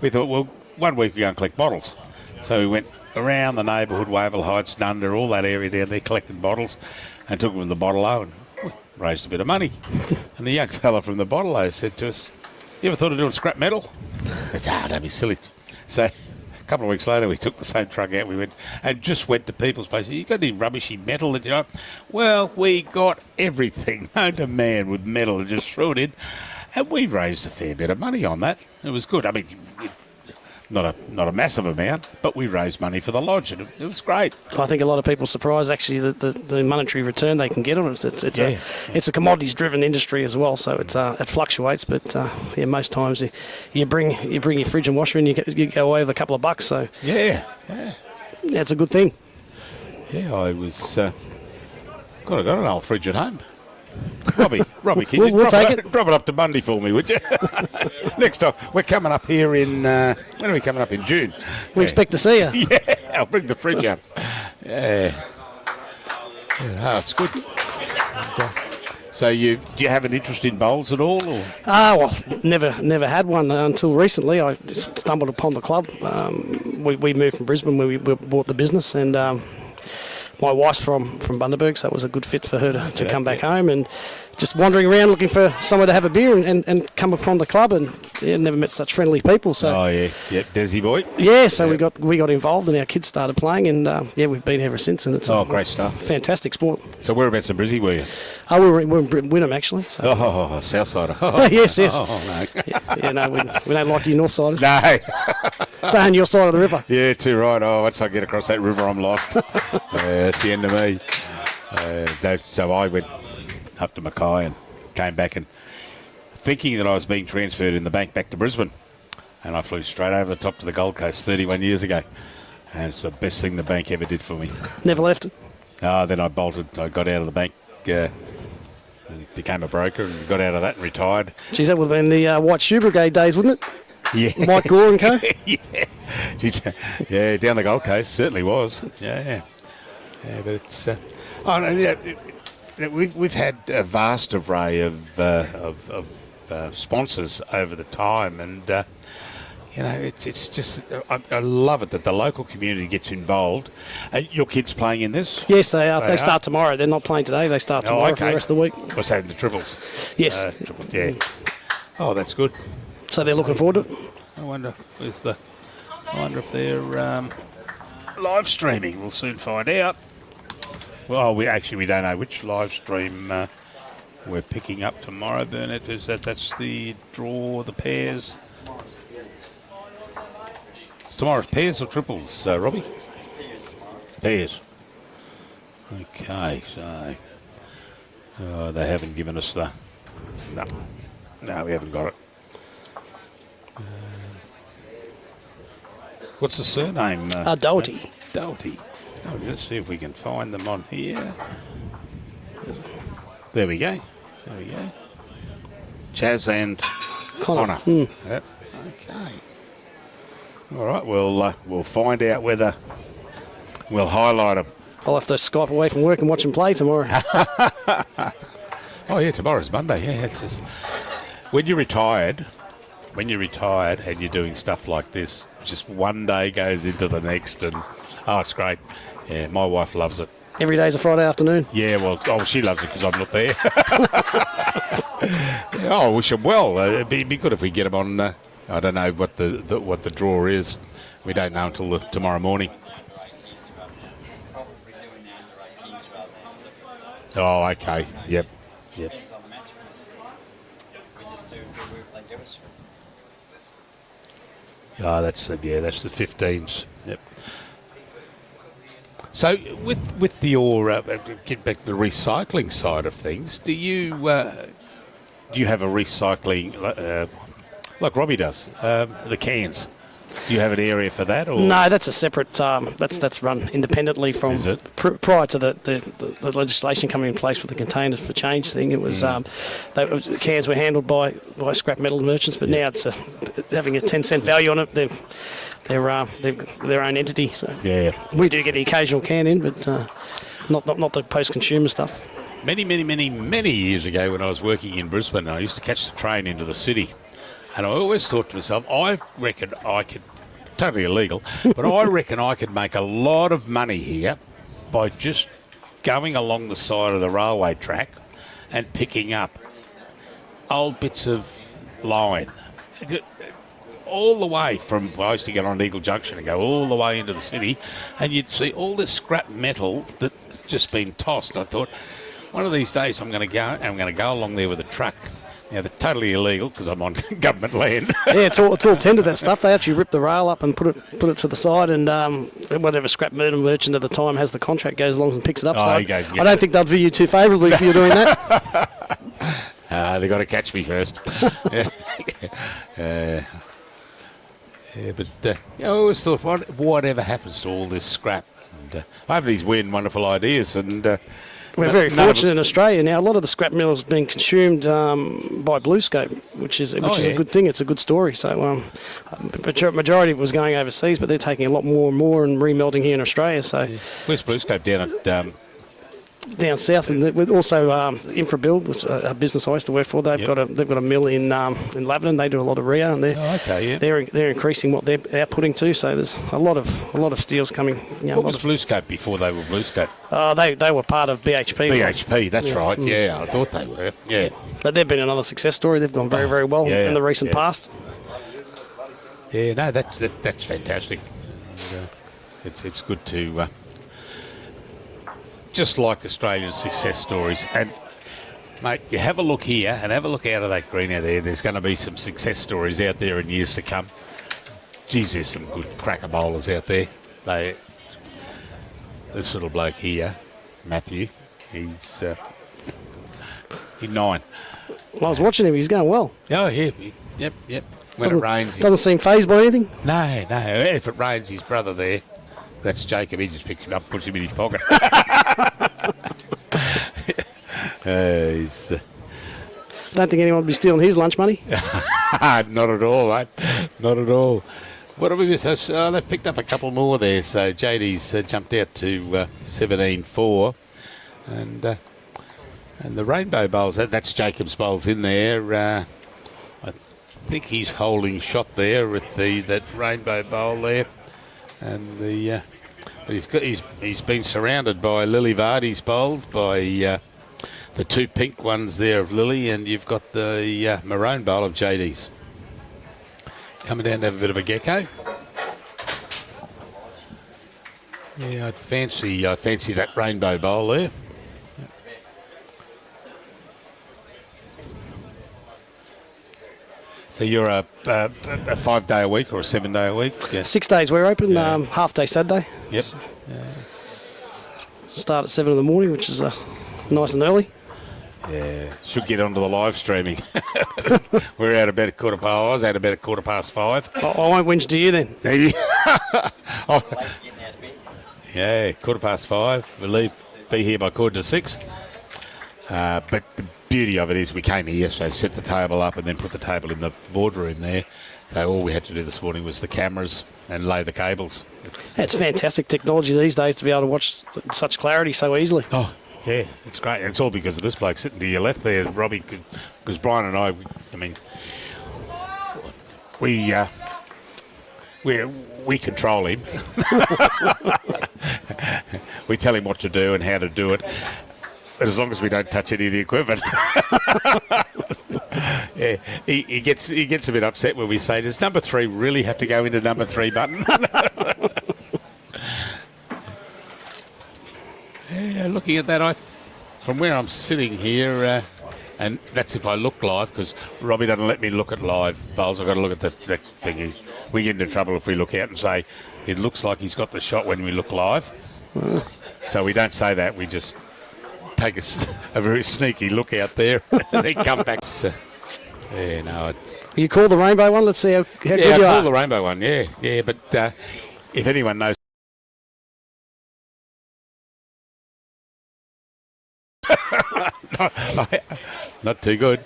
we thought, well, 1 week we go and collect bottles. So we went around the neighbourhood, Wavell Heights, Nunda, all that area down there, collecting bottles, and took them to the bottle-o and raised a bit of money. And the young fella from the bottle-o said to us, "You ever thought of doing scrap metal?" I said, don't be silly. So a couple of weeks later, we took the same truck out. We went to people's places. You got any rubbishy metal that you know? Well, we got everything known to man with metal and just threw it in, and we raised a fair bit of money on that. It was good. I mean, not a massive amount, but we raised money for the lodge, and it was great. I think a lot of people are surprised actually that the monetary return they can get on it. It's a commodities-driven industry as well, so it fluctuates. But most times you bring your fridge and washer in, you go away with a couple of bucks. So yeah, it's a good thing. Yeah, I was got an old fridge at home. Robbie, can you we'll take drop it up to Bundy for me, would you? Next time. We're coming up here in... when are we coming up? In June. We expect to see you. Yeah, I'll bring the fridge up. Yeah. It's good. So do you have an interest in bowls at all? Or? Well, never had one until recently. I stumbled upon the club. We moved from Brisbane where we bought the business, and... my wife's from Bundaberg, so it was a good fit for her to come back home, and just wandering around looking for somewhere to have a beer and come upon the club, and never met such friendly people. So Desi boy. Yeah, so we got involved, and our kids started playing, and we've been here ever since, and it's great stuff. Fantastic sport. So whereabouts in Brizzy were you? We're in Wynnum actually. So. South side. Yes. No. No, we don't like you north siders. No. Stay on your side of the river. Yeah, too right. Once I get across that river, I'm lost. That's the end of me. So I went up to Mackay and came back, and thinking that I was being transferred in the bank back to Brisbane, and I flew straight over the top to the Gold Coast 31 years ago, and it's the best thing the bank ever did for me. Never left it? Then I bolted. I got out of the bank, and became a broker, and got out of that and retired. Geez, that would have been the White Shoe Brigade days, wouldn't it? Yeah. Mike Gore and co? Yeah, down the Gold Coast, certainly was. Yeah, but it's... we've had a vast array of sponsors over the time, and it's just I love it that the local community gets involved. Your kids playing in this? Yes, they are. They start tomorrow. They're not playing today. They start tomorrow for the rest of the week. What's happening, the triples? Yes. Yeah. Oh, that's good. So they're looking forward to it. I wonder if they're live streaming. We'll soon find out. Well, we don't know which live stream we're picking up tomorrow, Burnett. That's the draw, the pairs? It's tomorrow's pairs or triples, Robbie? Pairs. Okay, so they haven't given us the... No, we haven't got it. What's the surname? Doherty. Doherty. Let's see if we can find them on here. There we go. Chaz and Connor. Yep. Okay. All right. We'll find out whether We'll highlight them. I'll have to Skype away from work and watch them play tomorrow. Oh, yeah, tomorrow's Monday. Yeah, it's just... When you're retired and you're doing stuff like this, just one day goes into the next, and, it's great. Yeah, my wife loves it. Every day's a Friday afternoon. Yeah, well, she loves it because I'm not there. I wish them well. It'd be good if we get them on. I don't know what the draw is. We don't know until tomorrow morning. Oh, okay. Yep. Oh, that's the 15s. Yep. So with your get back to the recycling side of things, do you have a recycling like Robbie does, the cans? Do you have an area for that? Or? No, that's a separate. That's run independently from. Is it? Prior to the legislation coming in place for the containers for change thing, it was cans were handled by scrap metal merchants, but now it's having a 10-cent value on it. They've their own entity. So yeah, we do get the occasional can in, but not the post-consumer stuff. Many years ago, when I was working in Brisbane, I used to catch the train into the city. And I always thought to myself, I reckon I could, totally illegal, but I reckon I could make a lot of money here by just going along the side of the railway track and picking up old bits of line. All the way from, I used to get on Eagle Junction and go all the way into the city, and you'd see all this scrap metal that's just been tossed. I thought, one of these days I'm going to go along there with a truck. Yeah, they're totally illegal because I'm on government land. Yeah, it's all tendered, that stuff. They actually rip the rail up and put it to the side, and whatever scrap metal merchant at the time has the contract goes along and picks it up. So I don't think they'll view you too favourably if you're doing that. They've got to catch me first. But I always thought, whatever happens to all this scrap? And, I have these weird and wonderful ideas, and... We're very fortunate in Australia now. A lot of the scrap metal is being consumed by BlueScope, which is a good thing. It's a good story. So, majority of it was going overseas, but they're taking a lot more and more and remelting here in Australia. So, where's BlueScope down at? Down south, and with also Infrabuild, which is a business I used to work for. They've got a mill in Laverton. They do a lot of Rio, and they're increasing what they're outputting too. So there's a lot of steels coming. What was BlueScope before they were BlueScope? They were part of BHP. BHP, that's right. Yeah, I thought they were. Yeah, but they've been another success story. They've gone very, very well in the recent past. Yeah, no, that's fantastic. It's good to. Just like Australian success stories. And, mate, you have a look here and have a look out of that green out there. There's going to be some success stories out there in years to come. Geez, there's some good cracker bowlers out there. This little bloke here, Matthew, he's 9. Well, I was watching him. He's going well. Oh, yeah. Yep. When it rains... Doesn't seem fazed by anything? No. If it rains, his brother there, that's Jacob. He just picks him up, puts him in his pocket. Don't think anyone would be stealing his lunch money. Not at all, mate. Not at all. What have we missed? They've picked up a couple more there. So Jay-Dee's jumped out to 17-4, and the rainbow bowls. That's Jacob's bowls in there. I think he's holding shot there with that rainbow bowl there. And he's been surrounded by Lily Vardy's bowls, by the 2 pink ones there of Lily, and you've got the maroon bowl of Jay-Dee's. Coming down to have a bit of a gecko. Yeah, I fancy that rainbow bowl there. So you're a 5-day a week or a 7-day a week? Yeah. 6 days we're open, half day Saturday. Yep. Start at 7 in the morning, which is nice and early. Yeah, should get onto the live streaming. We're out about I was out about 5:15. I won't whinge to you then. Yeah, 5:15. We'll be here by 6:15. But the beauty of it is we came here, so set the table up and then put the table in the boardroom there. So all we had to do this morning was the cameras and lay the cables. It's fantastic technology these days to be able to watch such clarity so easily. Oh, yeah, it's great. And it's all because of this bloke sitting to your left there, Robbie, because Brian and I mean, we control him. We tell him what to do and how to do it, but as long as we don't touch any of the equipment. Yeah, he gets a bit upset when we say, does number 3 really have to go into number 3 button? Yeah, looking at that, from where I'm sitting here, and that's if I look live, because Robbie doesn't let me look at live bowls. I've got to look at the thing. We get into trouble if we look out and say, it looks like he's got the shot when we look live. So we don't say that. We just take a very sneaky look out there and then come back. Yeah, no. You call the rainbow one? Let's see how good you I are. call the rainbow one, yeah. But if anyone knows. Not too good.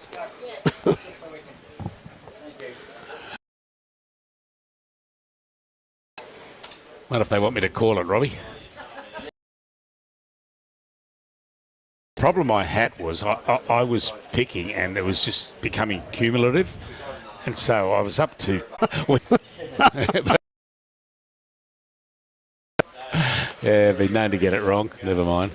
What if they want me to call it, Robbie? Problem I had was I was picking and it was just becoming cumulative, and so I was up to yeah, been known to get it wrong. Never mind.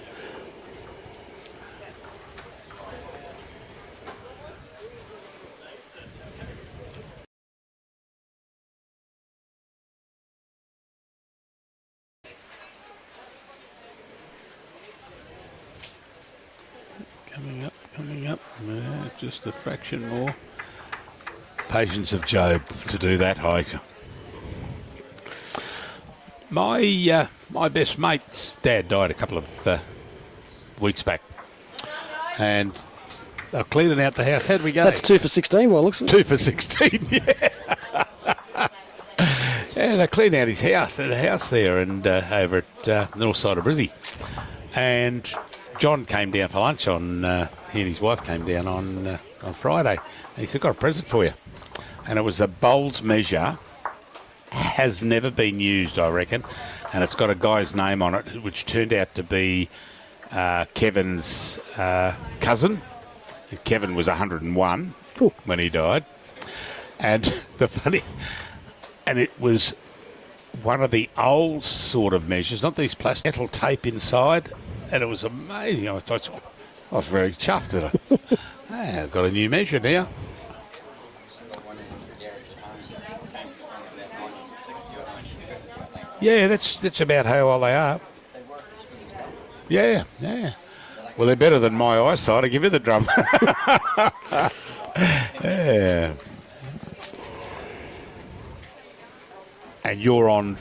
Coming up. Just a fraction more. Patience of Job to do that height. My best mate's dad died a couple of weeks back, and they're cleaning out the house. How do we go? That's 2 for 16. Well, looks 2 for 16. Yeah. Yeah, they cleaned out his house. The house there, and over at the north side of Brizzy, and John came down for lunch on. He and his wife came down on Friday. And he said, "Got a present for you," and it was a bowls measure. Has never been used, I reckon, and it's got a guy's name on it, which turned out to be Kevin's cousin. Kevin was 101 when he died, and it was one of the old sort of measures, not these plastic metal tape inside, and it was amazing. I was very chuffed at it. Hey, I've got a new measure now. Yeah, that's about how old they are. Yeah. Well, they're better than my eyesight. I give you the drum. Yeah. And you're on.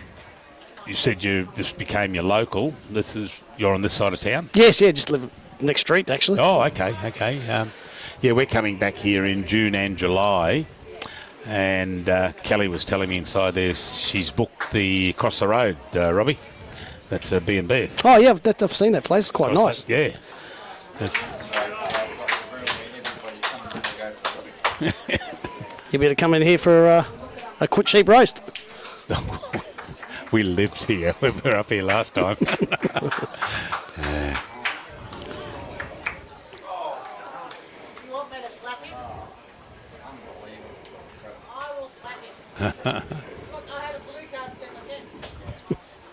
You said this became your local. You're on this side of town. Yes, yeah, just live next street actually. Oh, okay. Yeah, we're coming back here in June and July. And Kelly was telling me inside there she's booked the across the road, Robbie. That's a B&B. Oh, yeah, I've seen that place. It's quite nice. Yeah. You better come in here for a quick cheap roast. We lived here when we were up here last time.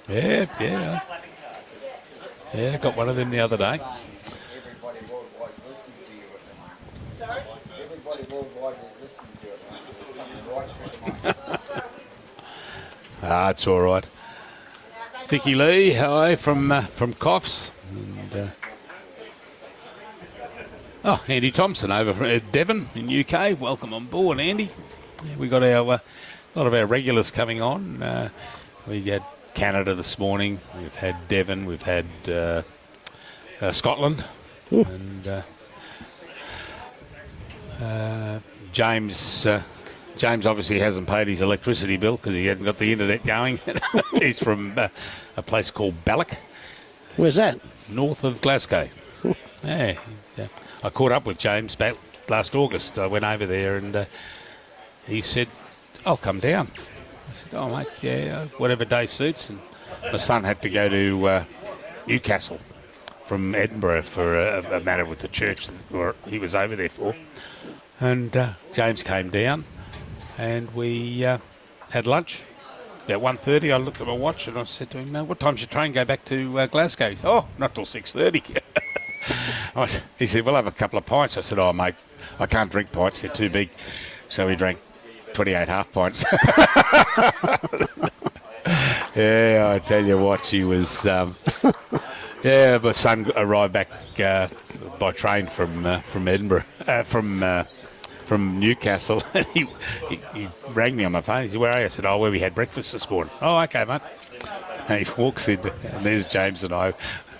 Yeah. Yeah. Yeah, got one of them the other day. Everybody worldwide is listening to you at the moment. Sorry? Everybody worldwide is listening to you at the moment. It's coming right through the mic. It's all right. Vicky Lee, hi from Coffs. And, Andy Thompson over from Devon in UK. Welcome on board, Andy. Yeah, we got a lot of our regulars coming on. We had Canada this morning. We've had Devon. We've had Scotland. And James obviously hasn't paid his electricity bill because he hasn't got the internet going. He's from a place called Balloch. Where's that? North of Glasgow. Yeah. I caught up with James back last August. I went over there and he said, I'll come down. I said, oh, mate, yeah, whatever day suits. And my son had to go to Newcastle from Edinburgh for a matter with the church that he was over there for. And James came down and we had lunch. About 1:30, I looked at my watch and I said to him, what time's your train go back to Glasgow? He said, oh, not till 6:30. He said, we'll have a couple of pints. I said, oh, mate, I can't drink pints, they're too big. So we drank 28 half pints. Yeah, I tell you what, she was... yeah, my son arrived back by train from Edinburgh, from Newcastle. And he rang me on my phone. He said, where are you? I said, oh, where we had breakfast this morning. Oh, okay, mate. And he walks in, and there's James and I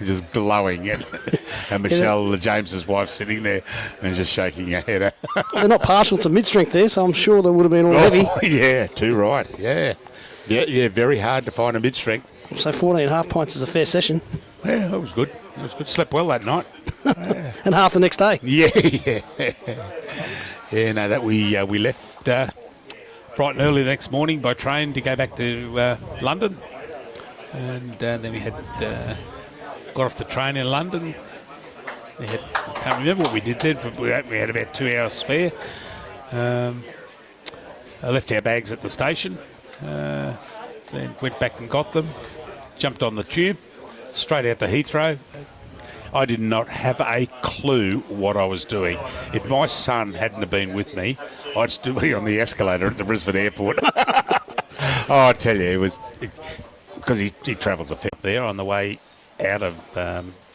just glowing. And Michelle, James's wife, sitting there and just shaking her head. They're not partial to mid-strength there, so I'm sure they would have been all heavy. Yeah, too right, yeah. Yeah, very hard to find a mid-strength. So 14 half pints is a fair session. Yeah, that was good. That was good. Slept well that night. Yeah. And half the next day. Yeah. Yeah, no, that we left bright and early the next morning by train to go back to London. And then we had got off the train in London. I can't remember what we did then, but we had about 2 hours spare. I left our bags at the station, then went back and got them, jumped on the tube, straight out to Heathrow. I did not have a clue what I was doing. If my son hadn't have been with me, I'd still be on the escalator at the Brisbane airport. Oh, I tell you, it was... Because he travels a fair there on the way out of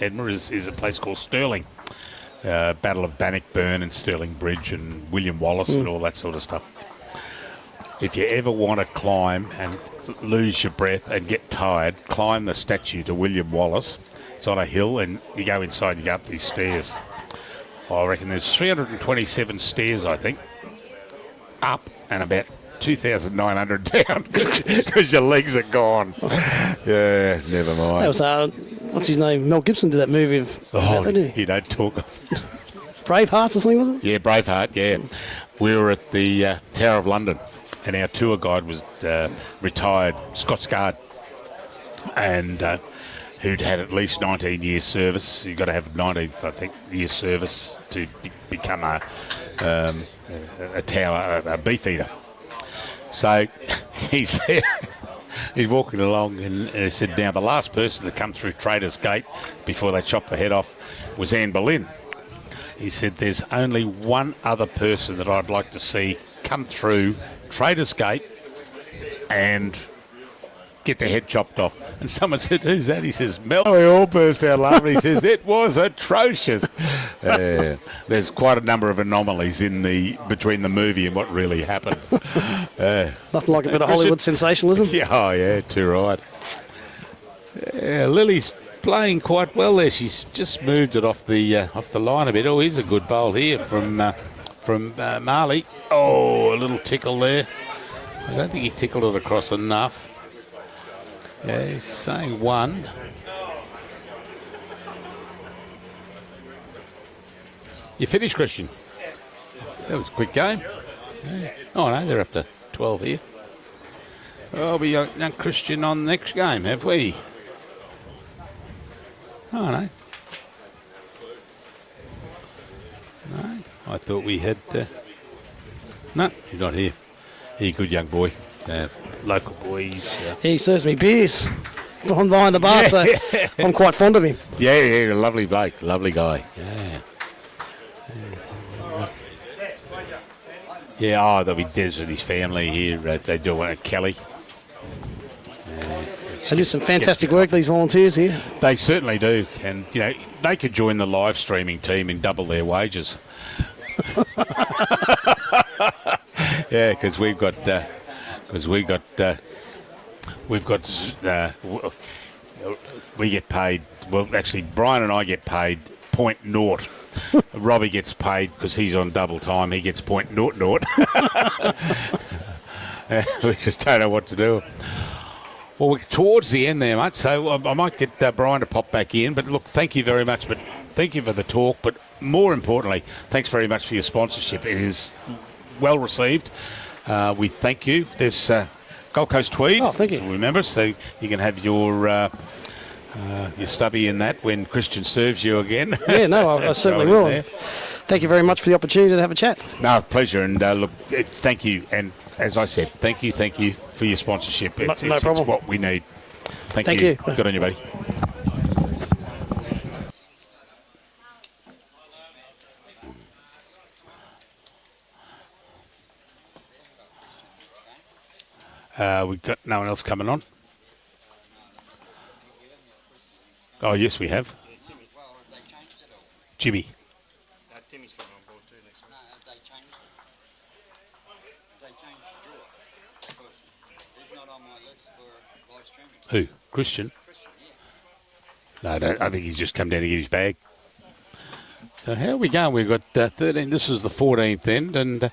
Edinburgh is a place called Stirling. Battle of Bannockburn and Stirling Bridge and William Wallace and all that sort of stuff. If you ever want to climb and lose your breath and get tired, climb the statue to William Wallace. It's on a hill and you go inside and you go up these stairs. I reckon there's 327 stairs, I think, up and about 2,900 down because your legs are gone. Yeah, never mind. That was, what's his name? Mel Gibson did that movie of... You don't talk. Braveheart or something, was it? Yeah, Braveheart, yeah. We were at the Tower of London and our tour guide was retired Scots Guard and who'd had at least 19 years service. You've got to have 19, I think, years service to become a tower, a beefeater. So he's there, he's walking along and he said, now the last person to come through Traders Gate before they chopped the head off was Anne Boleyn. He said, there's only one other person that I'd like to see come through Traders Gate and get their head chopped off. And someone said, who's that? He says, Mel. We all burst out laughing. He says, it was atrocious. There's quite a number of anomalies in between the movie and what really happened. Nothing like a bit of Hollywood sensationalism. Yeah, oh yeah, too right. Yeah, Lily's playing quite well there. She's just moved it off the line a bit. Oh, here's a good bowl here from Marley. Oh, a little tickle there. I don't think he tickled it across enough. Yeah, he's saying one. You finished, Christian? That was a quick game. Yeah. Oh, no, they're up to 12 here. Oh, we got young Christian on the next game, have we? Oh, no. No, I thought we had... No, he's not here. He's a good young boy. Local boy. He serves me beers from behind the bar, so I'm quite fond of him. Yeah, lovely bloke, lovely guy. Yeah. Yeah, oh, there'll be Des and his family here. They do one at Kelly. They do some fantastic work, these volunteers here. They certainly do. And, you know, they could join the live streaming team and double their wages. Yeah, because we get paid. Well, actually, Brian and I get paid 0.0. Robbie gets paid because he's on double time. He gets 0.00. We just don't know what to do. Well, we're towards the end there, mate. So I might get Brian to pop back in. But look, thank you very much. But thank you for the talk. But more importantly, thanks very much for your sponsorship. It is well received. we thank you. There's Gold Coast Tweed. Oh, thank you. Remember, so you can have your stubby in that when Christian serves you again. Yeah, no, I certainly Throw it in will. there. Thank you very much for the opportunity to have a chat. No, pleasure. And look, thank you. And as I said, thank you for your sponsorship. No problem. It's what we need. Thank Thank you. you. Good on you, buddy. We've got no one else coming on. Oh, yes, we have. Well, have they changed it all? Jimmy. Timmy's coming on board too next No, have they changed it? Have they changed the drawer? Because he's not on my list for live streaming. Who? Christian? Christian, yeah. No, I don't. I think he's just come down to get his bag. So how are we going? We've got 13. This is the 14th end, and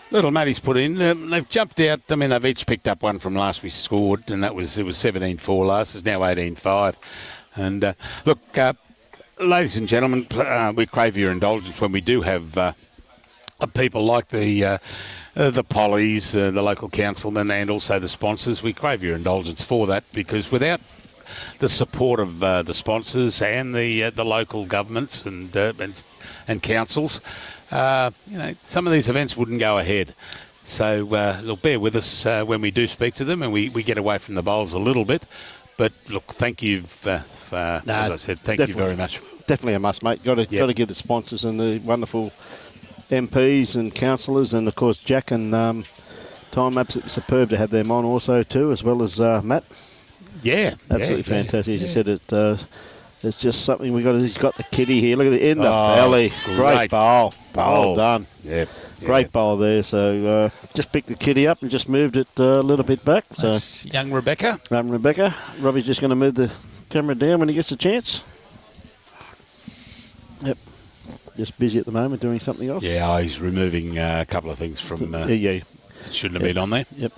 little Matty's put in. They've jumped out. I mean, they've each picked up one from last we scored, and it was 17-4 last. It's now 18-5. And look, ladies and gentlemen, we crave your indulgence when we do have people like the Pollies, the local councilmen, and also the sponsors. We crave your indulgence for that, because without the support of the sponsors and the local governments and councils, some of these events wouldn't go ahead. So look, bear with us when we do speak to them, and we get away from the bowls a little bit. But look, thank you, as I said, thank you very much. Definitely a must, mate. Got to give the sponsors and the wonderful MPs and councillors, and of course Jack and Tom. Absolutely superb to have them on also too, as well as Matt. Yeah, absolutely fantastic. As you said, it's just something we got. He's got the kitty here. Look at it in the belly. Great bowl. Well done. Yeah. Great bowl there. So just picked the kitty up and just moved it a little bit back. So that's young Rebecca. Rebecca. Robbie's just going to move the camera down when he gets a chance. Yep. Just busy at the moment doing something else. Yeah, he's removing a couple of things from. Shouldn't have been on there. Yep.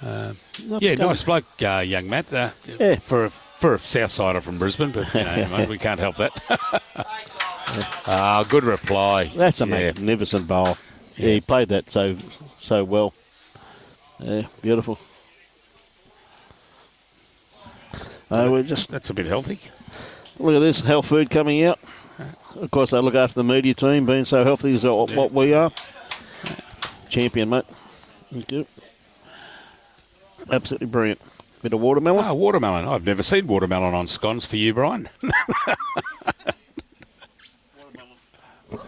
Nice bloke, young Matt. For a South Sider from Brisbane, but mate, we can't help that. Good reply. That's a magnificent bowl. Yeah, he played that so well. Yeah, beautiful. That's a bit healthy. Look at this health food coming out. Of course, they look after the media team, being so healthy is what we are. Champion, mate. Thank you. Absolutely brilliant. Bit of watermelon. Watermelon. I've never seen watermelon on scones for you, Brian.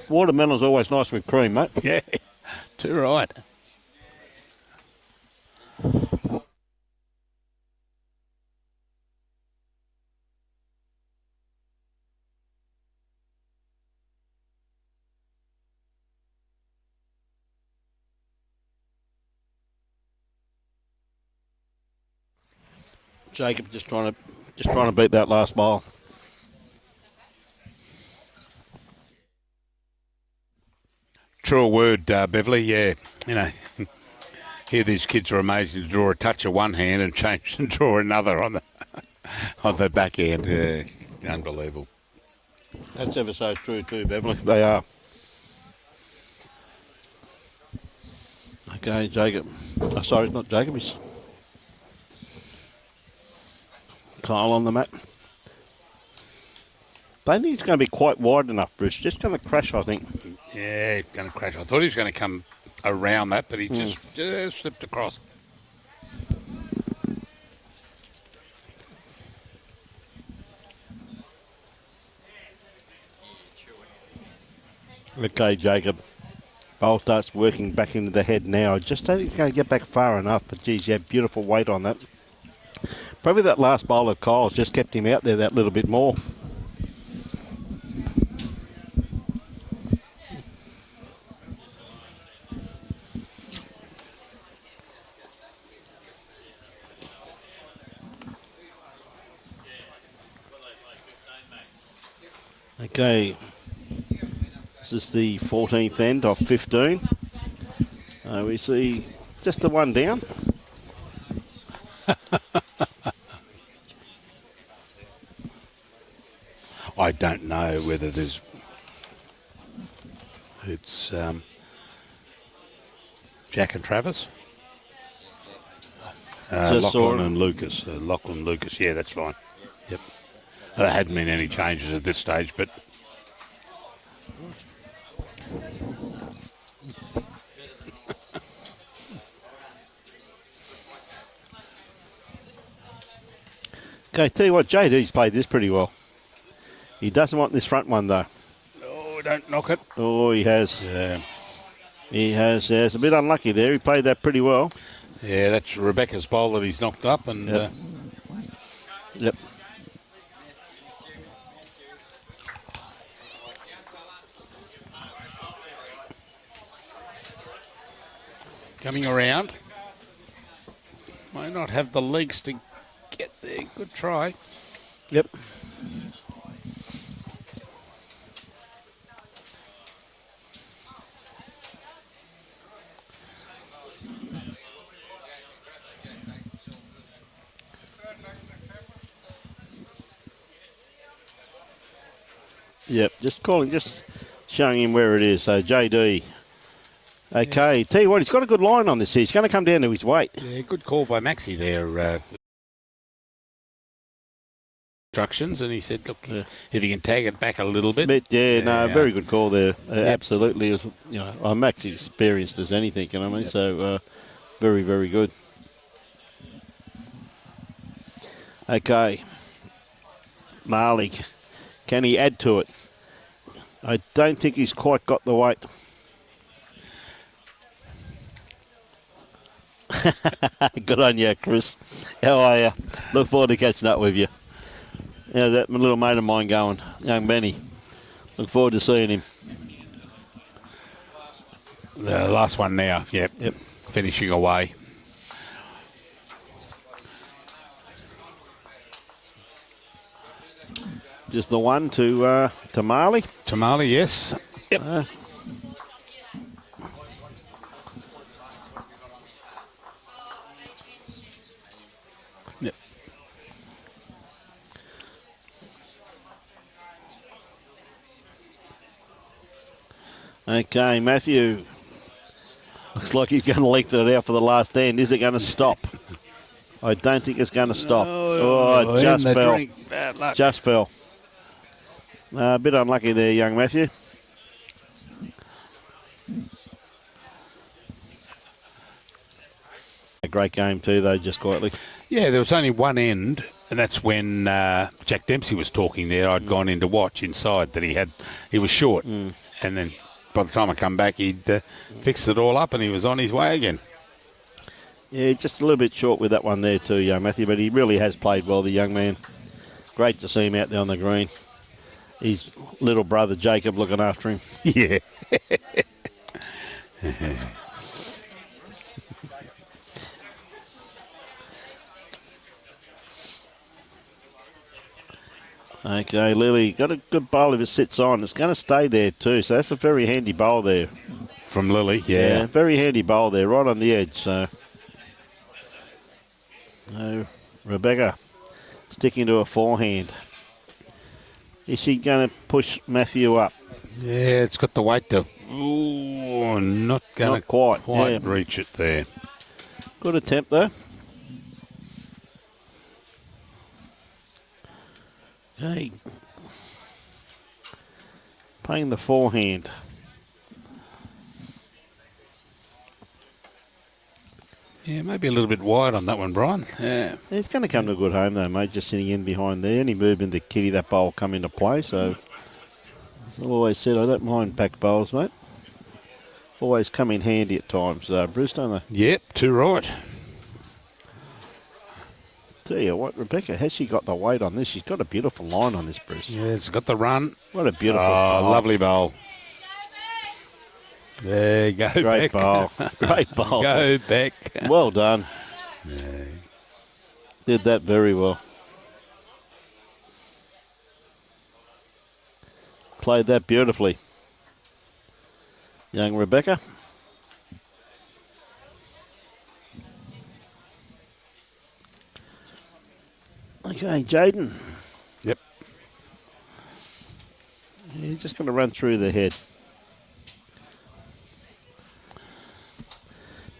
Watermelon's always nice with cream, mate. Yeah, too right. Jacob just trying to beat that last ball. True word, Beverly. Yeah, here these kids are amazing to draw a touch of one hand and change and draw another on the back end. Yeah, unbelievable. That's ever so true too, Beverly. They are. Okay, Jacob. Oh, sorry, it's not Jacob. He's Kyle on the mat. Don't think it's going to be quite wide enough, Bruce. Just going to crash, I think. Yeah, going to crash. I thought he was going to come around that, but he just slipped across. Okay, Jacob. Bowl starts working back into the head now. I just don't think it's going to get back far enough, but geez, you have beautiful weight on that. Probably that last bowl of Kyle's just kept him out there that little bit more. Okay, this is the 14th end of 15. We see just the one down. I don't know whether it's Jack and Travis. Just saw Lachlan it. and Lucas. Lachlan Lucas. Yeah, that's fine. Yep. There hadn't been any changes at this stage, but Okay, tell you what, Jay-Dee's played this pretty well. He doesn't want this front one, though. oh, don't knock it. Oh, he has. Yeah, He has. It's a bit unlucky there. He played that pretty well. yeah, that's Rebecca's bowl that he's knocked up, and Yep. Yep. coming around. Might not have the legs to get there. Good try. Yep. Yep, just showing him where it is. So Jay-Dee. Okay, tell you what, he's got a good line on this here. He's going to come down to his weight. Yeah, good call by Maxie there. Instructions, and he said, "Look, Yeah. if you can tag it back a little bit." Very good call there. Absolutely, it was, I'm as experienced as anything. You know what I mean? So very, very good. Okay, Marley, can he add to it? I don't think he's quite got the weight. Good on you, Chris. How are you? Look forward to catching up with you. Yeah, that little mate of mine going, young Benny. Look forward to seeing him. The last one now. Yep. Finishing away. Just the one to Marley. Tamale, yes. Yep. Yep. Okay, Matthew. Looks like he's going to lengthen it out for the last end. Is it going to stop? I don't think it's going to stop. Oh, it just fell. Just fell. A bit unlucky there, young Matthew. A great game too, though, just quietly. Yeah, there was only one end, and that's when Jack Dempsey was talking there. I'd gone in to watch inside that he was short. And then by the time I come back, he'd fixed it all up and he was on his way again. Yeah, just a little bit short with that one there too, young Matthew, but he really has played well, the young man. Great to see him out there on the green. His little brother Jacob looking after him. Yeah. Okay, Lily, got a good bowl if it sits on. It's going to stay there too, so that's a very handy bowl there. From Lily, yeah. Very handy bowl there, right on the edge. So, Rebecca sticking to a forehand. Is she going to push Matthew up? Yeah, it's got the weight to... Ooh, not going to quite reach it there. Good attempt though. Okay. Playing the forehand. Yeah, maybe a little bit wide on that one, Brian. Yeah. He's going to come to a good home though, mate, just sitting in behind there. Any movement to Kitty, that bowl come into play. So, as I've always said, I don't mind packed bowls, mate. Always come in handy at times, Bruce, don't they? Yep, too right. Tell you what, Rebecca, has she got the weight on this? She's got a beautiful line on this, Bruce. Yeah, it's got the run. What a beautiful bowl. Lovely bowl. There you go. Great Beck. bowl. Great bowl. Go back. Well done. Yeah. Did that very well. Played that beautifully. Young Rebecca. Okay, Jaden. Yep. He's just going to run through the head.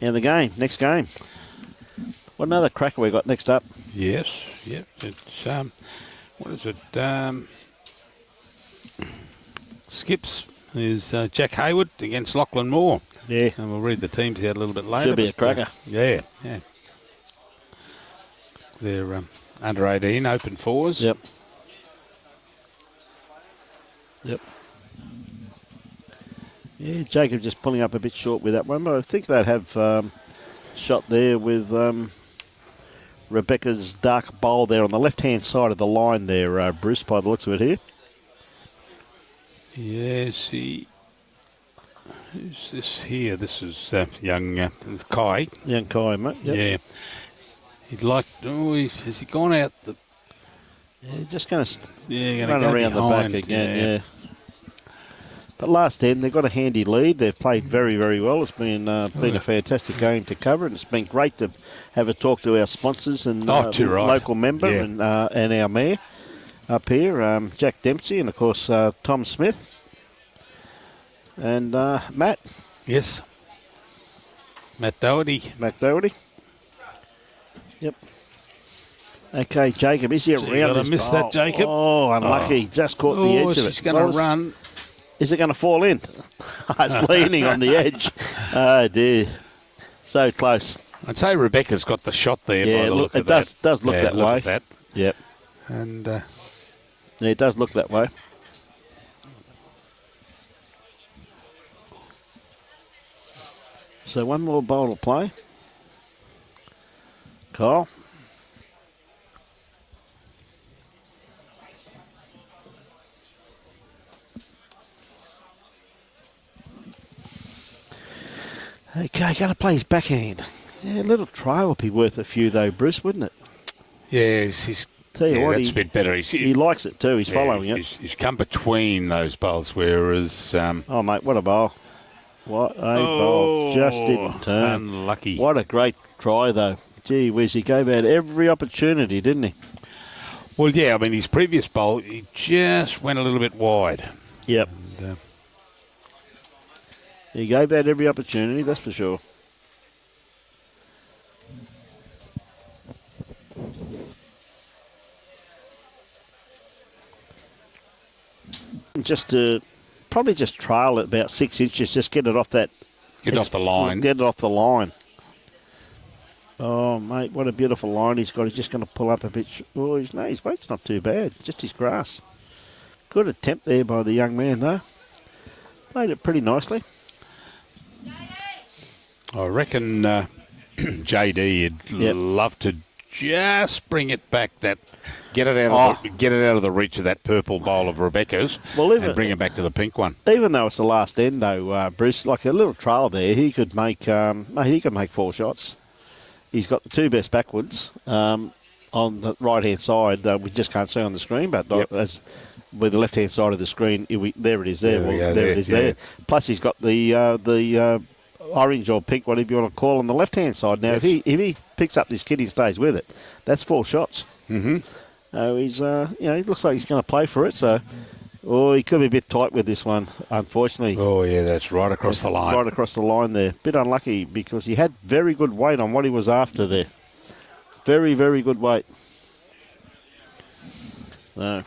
And the game, next game. What another cracker we got next up? Yes, yep. It's what is it? Skips is Jack Hayward against Lachlan Moore. Yeah. And we'll read the teams out a little bit later. Should be a cracker. Yeah. They're under 18 open fours. Yep. Yeah, Jacob just pulling up a bit short with that one, but I think they'd have shot there with Rebecca's dark bowl there on the left-hand side of the line there, Bruce, by the looks of it here. Yes, who's this here? This is young Kai. Young Kai, mate. Yep. Yeah. He'd like. Has he gone out the? Yeah, just going to gonna run go around behind, the back again. Yeah. But last end, they've got a handy lead. They've played very, very well. It's been a fantastic game to cover, and it's been great to have a talk to our sponsors and local member and our mayor up here, Jack Dempsey, and of course Tom Smith and Matt. Yes. Matt Doherty. Yep. Okay, Jacob, is he around this? I missed that, Jacob. Oh, unlucky. Just caught the edge of it. She's going to run. Is it going to fall in? It's leaning on the edge. Oh, dear. So close. I'd say Rebecca's got the shot there by the look of that. It does look that way. At that. Yep. And yeah, it does look that way. So one more bowl to play. Kyle. Okay, going to play his backhand. Yeah, a little try would be worth a few though, Bruce, wouldn't it? Yeah, he's Tell you what, that's a bit better. He likes it too. He's following it. He's come between those bowls, whereas... oh, mate, what a bowl. What a bowl. Just didn't turn. Unlucky. What a great try, though. Gee whiz, he gave out every opportunity, didn't he? Well, yeah, I mean, his previous bowl, he just went a little bit wide. Yep. And, he gave out every opportunity, that's for sure. Just to probably just trail it about 6 inches, just get it off that. Get it off the line. Get it off the line. Oh, mate, what a beautiful line he's got. He's just going to pull up a bit. Oh, his weight's not too bad. Just his grass. Good attempt there by the young man, though. Played it pretty nicely. I reckon Jay-Dee would love to just bring it back get it out of the reach of that purple bowl of Rebecca's and bring it back to the pink one. Even though it's the last end, though, Bruce, like a little trail there, he could make 4 shots. He's got the two best backwards on the right-hand side. We just can't see on the screen, but as with the left-hand side of the screen, there it is there. There it is there. Plus, he's got the orange or pink, whatever you want to call, on the left-hand side. Now, if he picks up this kid and stays with it, that's 4 shots. Mm-hmm. He's, he looks like he's going to play for it. So, he could be a bit tight with this one, unfortunately. Oh, yeah, that's right across the line. Right across the line there. Bit unlucky because he had very good weight on what he was after there. Very, very good weight. So,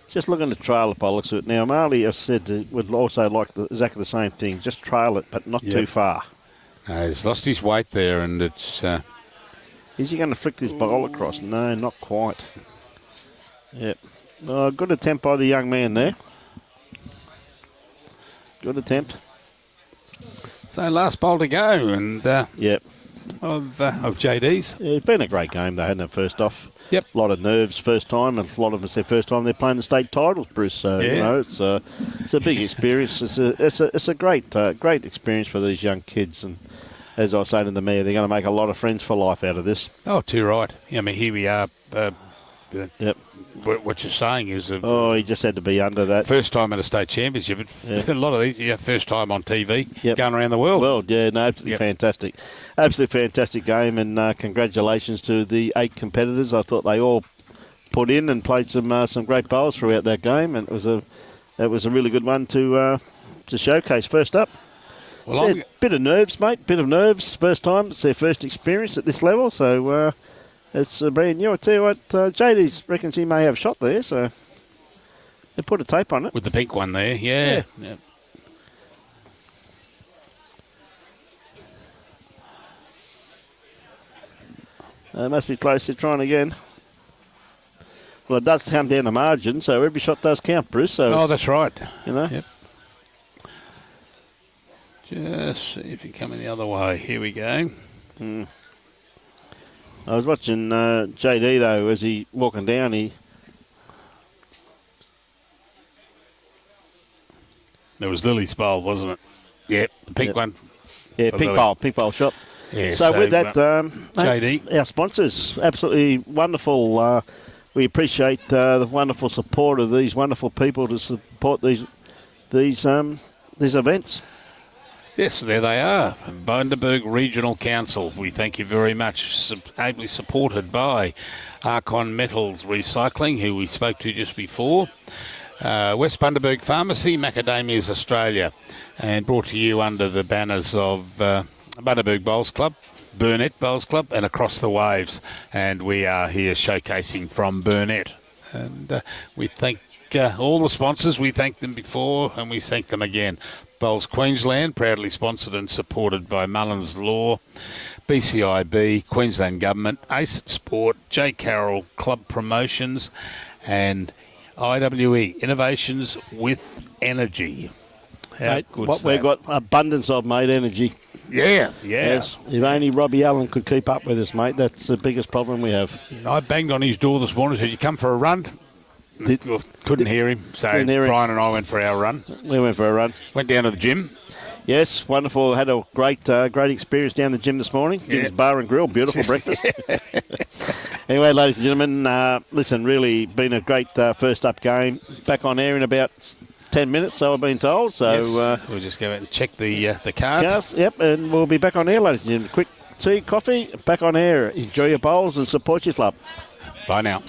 just looking to trail it by the looks of it. Now, Marley, as I said, would also like exactly the same thing. Just trail it, but not too far. No, he's lost his weight there, and it's... Is he going to flick this bowl across? No, not quite. Yep. Good attempt by the young man there. Good attempt. So last bowl to go, and yep. Of Jay-Dee's. Yeah, it's been a great game, though, hasn't it, first off? Yep. A lot of nerves first time, and a lot of them it's their first time they're playing the state titles, Bruce. So, it's a big experience. It's a great experience for these young kids, and as I was saying to the mayor, they're going to make a lot of friends for life out of this. Oh, too right. I mean, here we are. Yep. What you're saying is... he just had to be under that. First time at a state championship. A lot of these, first time on TV, going around the world. Absolutely fantastic. Absolutely fantastic game, and congratulations to the 8 competitors. I thought they all put in and played some great bowls throughout that game, and it was a really good one to showcase. First up. Well, a bit of nerves, mate. Bit of nerves. First time. It's their first experience at this level, so it's brand new. I tell you what, Jay-Dee reckons he may have a shot there, so they put a tape on it. with the pink one there, yeah. Yep. Must be close to trying again. Well, it does come down the margin, so every shot does count, Bruce. So Oh, that's right. you know. Yep. Just see if you're coming the other way. Here we go. I was watching Jay-Dee, though, as he walking down. There was Lily's bowl, wasn't it? Yep, the pink one. Yeah, For pink Lily. bowl shot. Yeah, So with that, Jay-Dee. our sponsors, absolutely wonderful. We appreciate the wonderful support of these wonderful people to support these events. Yes, there they are. Bundaberg Regional Council. We thank you very much. Ably supported by Arcon Metals Recycling, who we spoke to just before. West Bundaberg Pharmacy, Macadamias, Australia. And brought to you under the banners of Bundaberg Bowls Club, Burnett Bowls Club, and Across the Waves. And we are here showcasing from Burnett. And we thank all the sponsors. We thanked them before and we thank them again. Bowls Queensland, proudly sponsored and supported by Mullins Law, BCIB, Queensland Government, ACET Sport, J. Carroll Club Promotions, and IWE, Innovations with Energy. How Mate, good's what that? we've got abundance of, mate, energy. Yeah. Yes. If only Robbie Allen could keep up with us, mate, that's the biggest problem we have. I banged on his door this morning, said, you come for a run? Couldn't hear him, so Couldn't hear him. Brian and I went for our run. We went for a run. Went down to the gym. Yes, wonderful. Had a great experience down the gym this morning. Gibbs Bar and Grill, beautiful breakfast. Anyway, ladies and gentlemen, listen, really been a great first up game. Back on air in about 10 minutes, so I've been told. So Yes. We'll just go out and check the cards. yes, yep, and we'll be back on air, ladies and gentlemen. Quick tea, coffee, back on air. Enjoy your bowls and support your club. Bye now.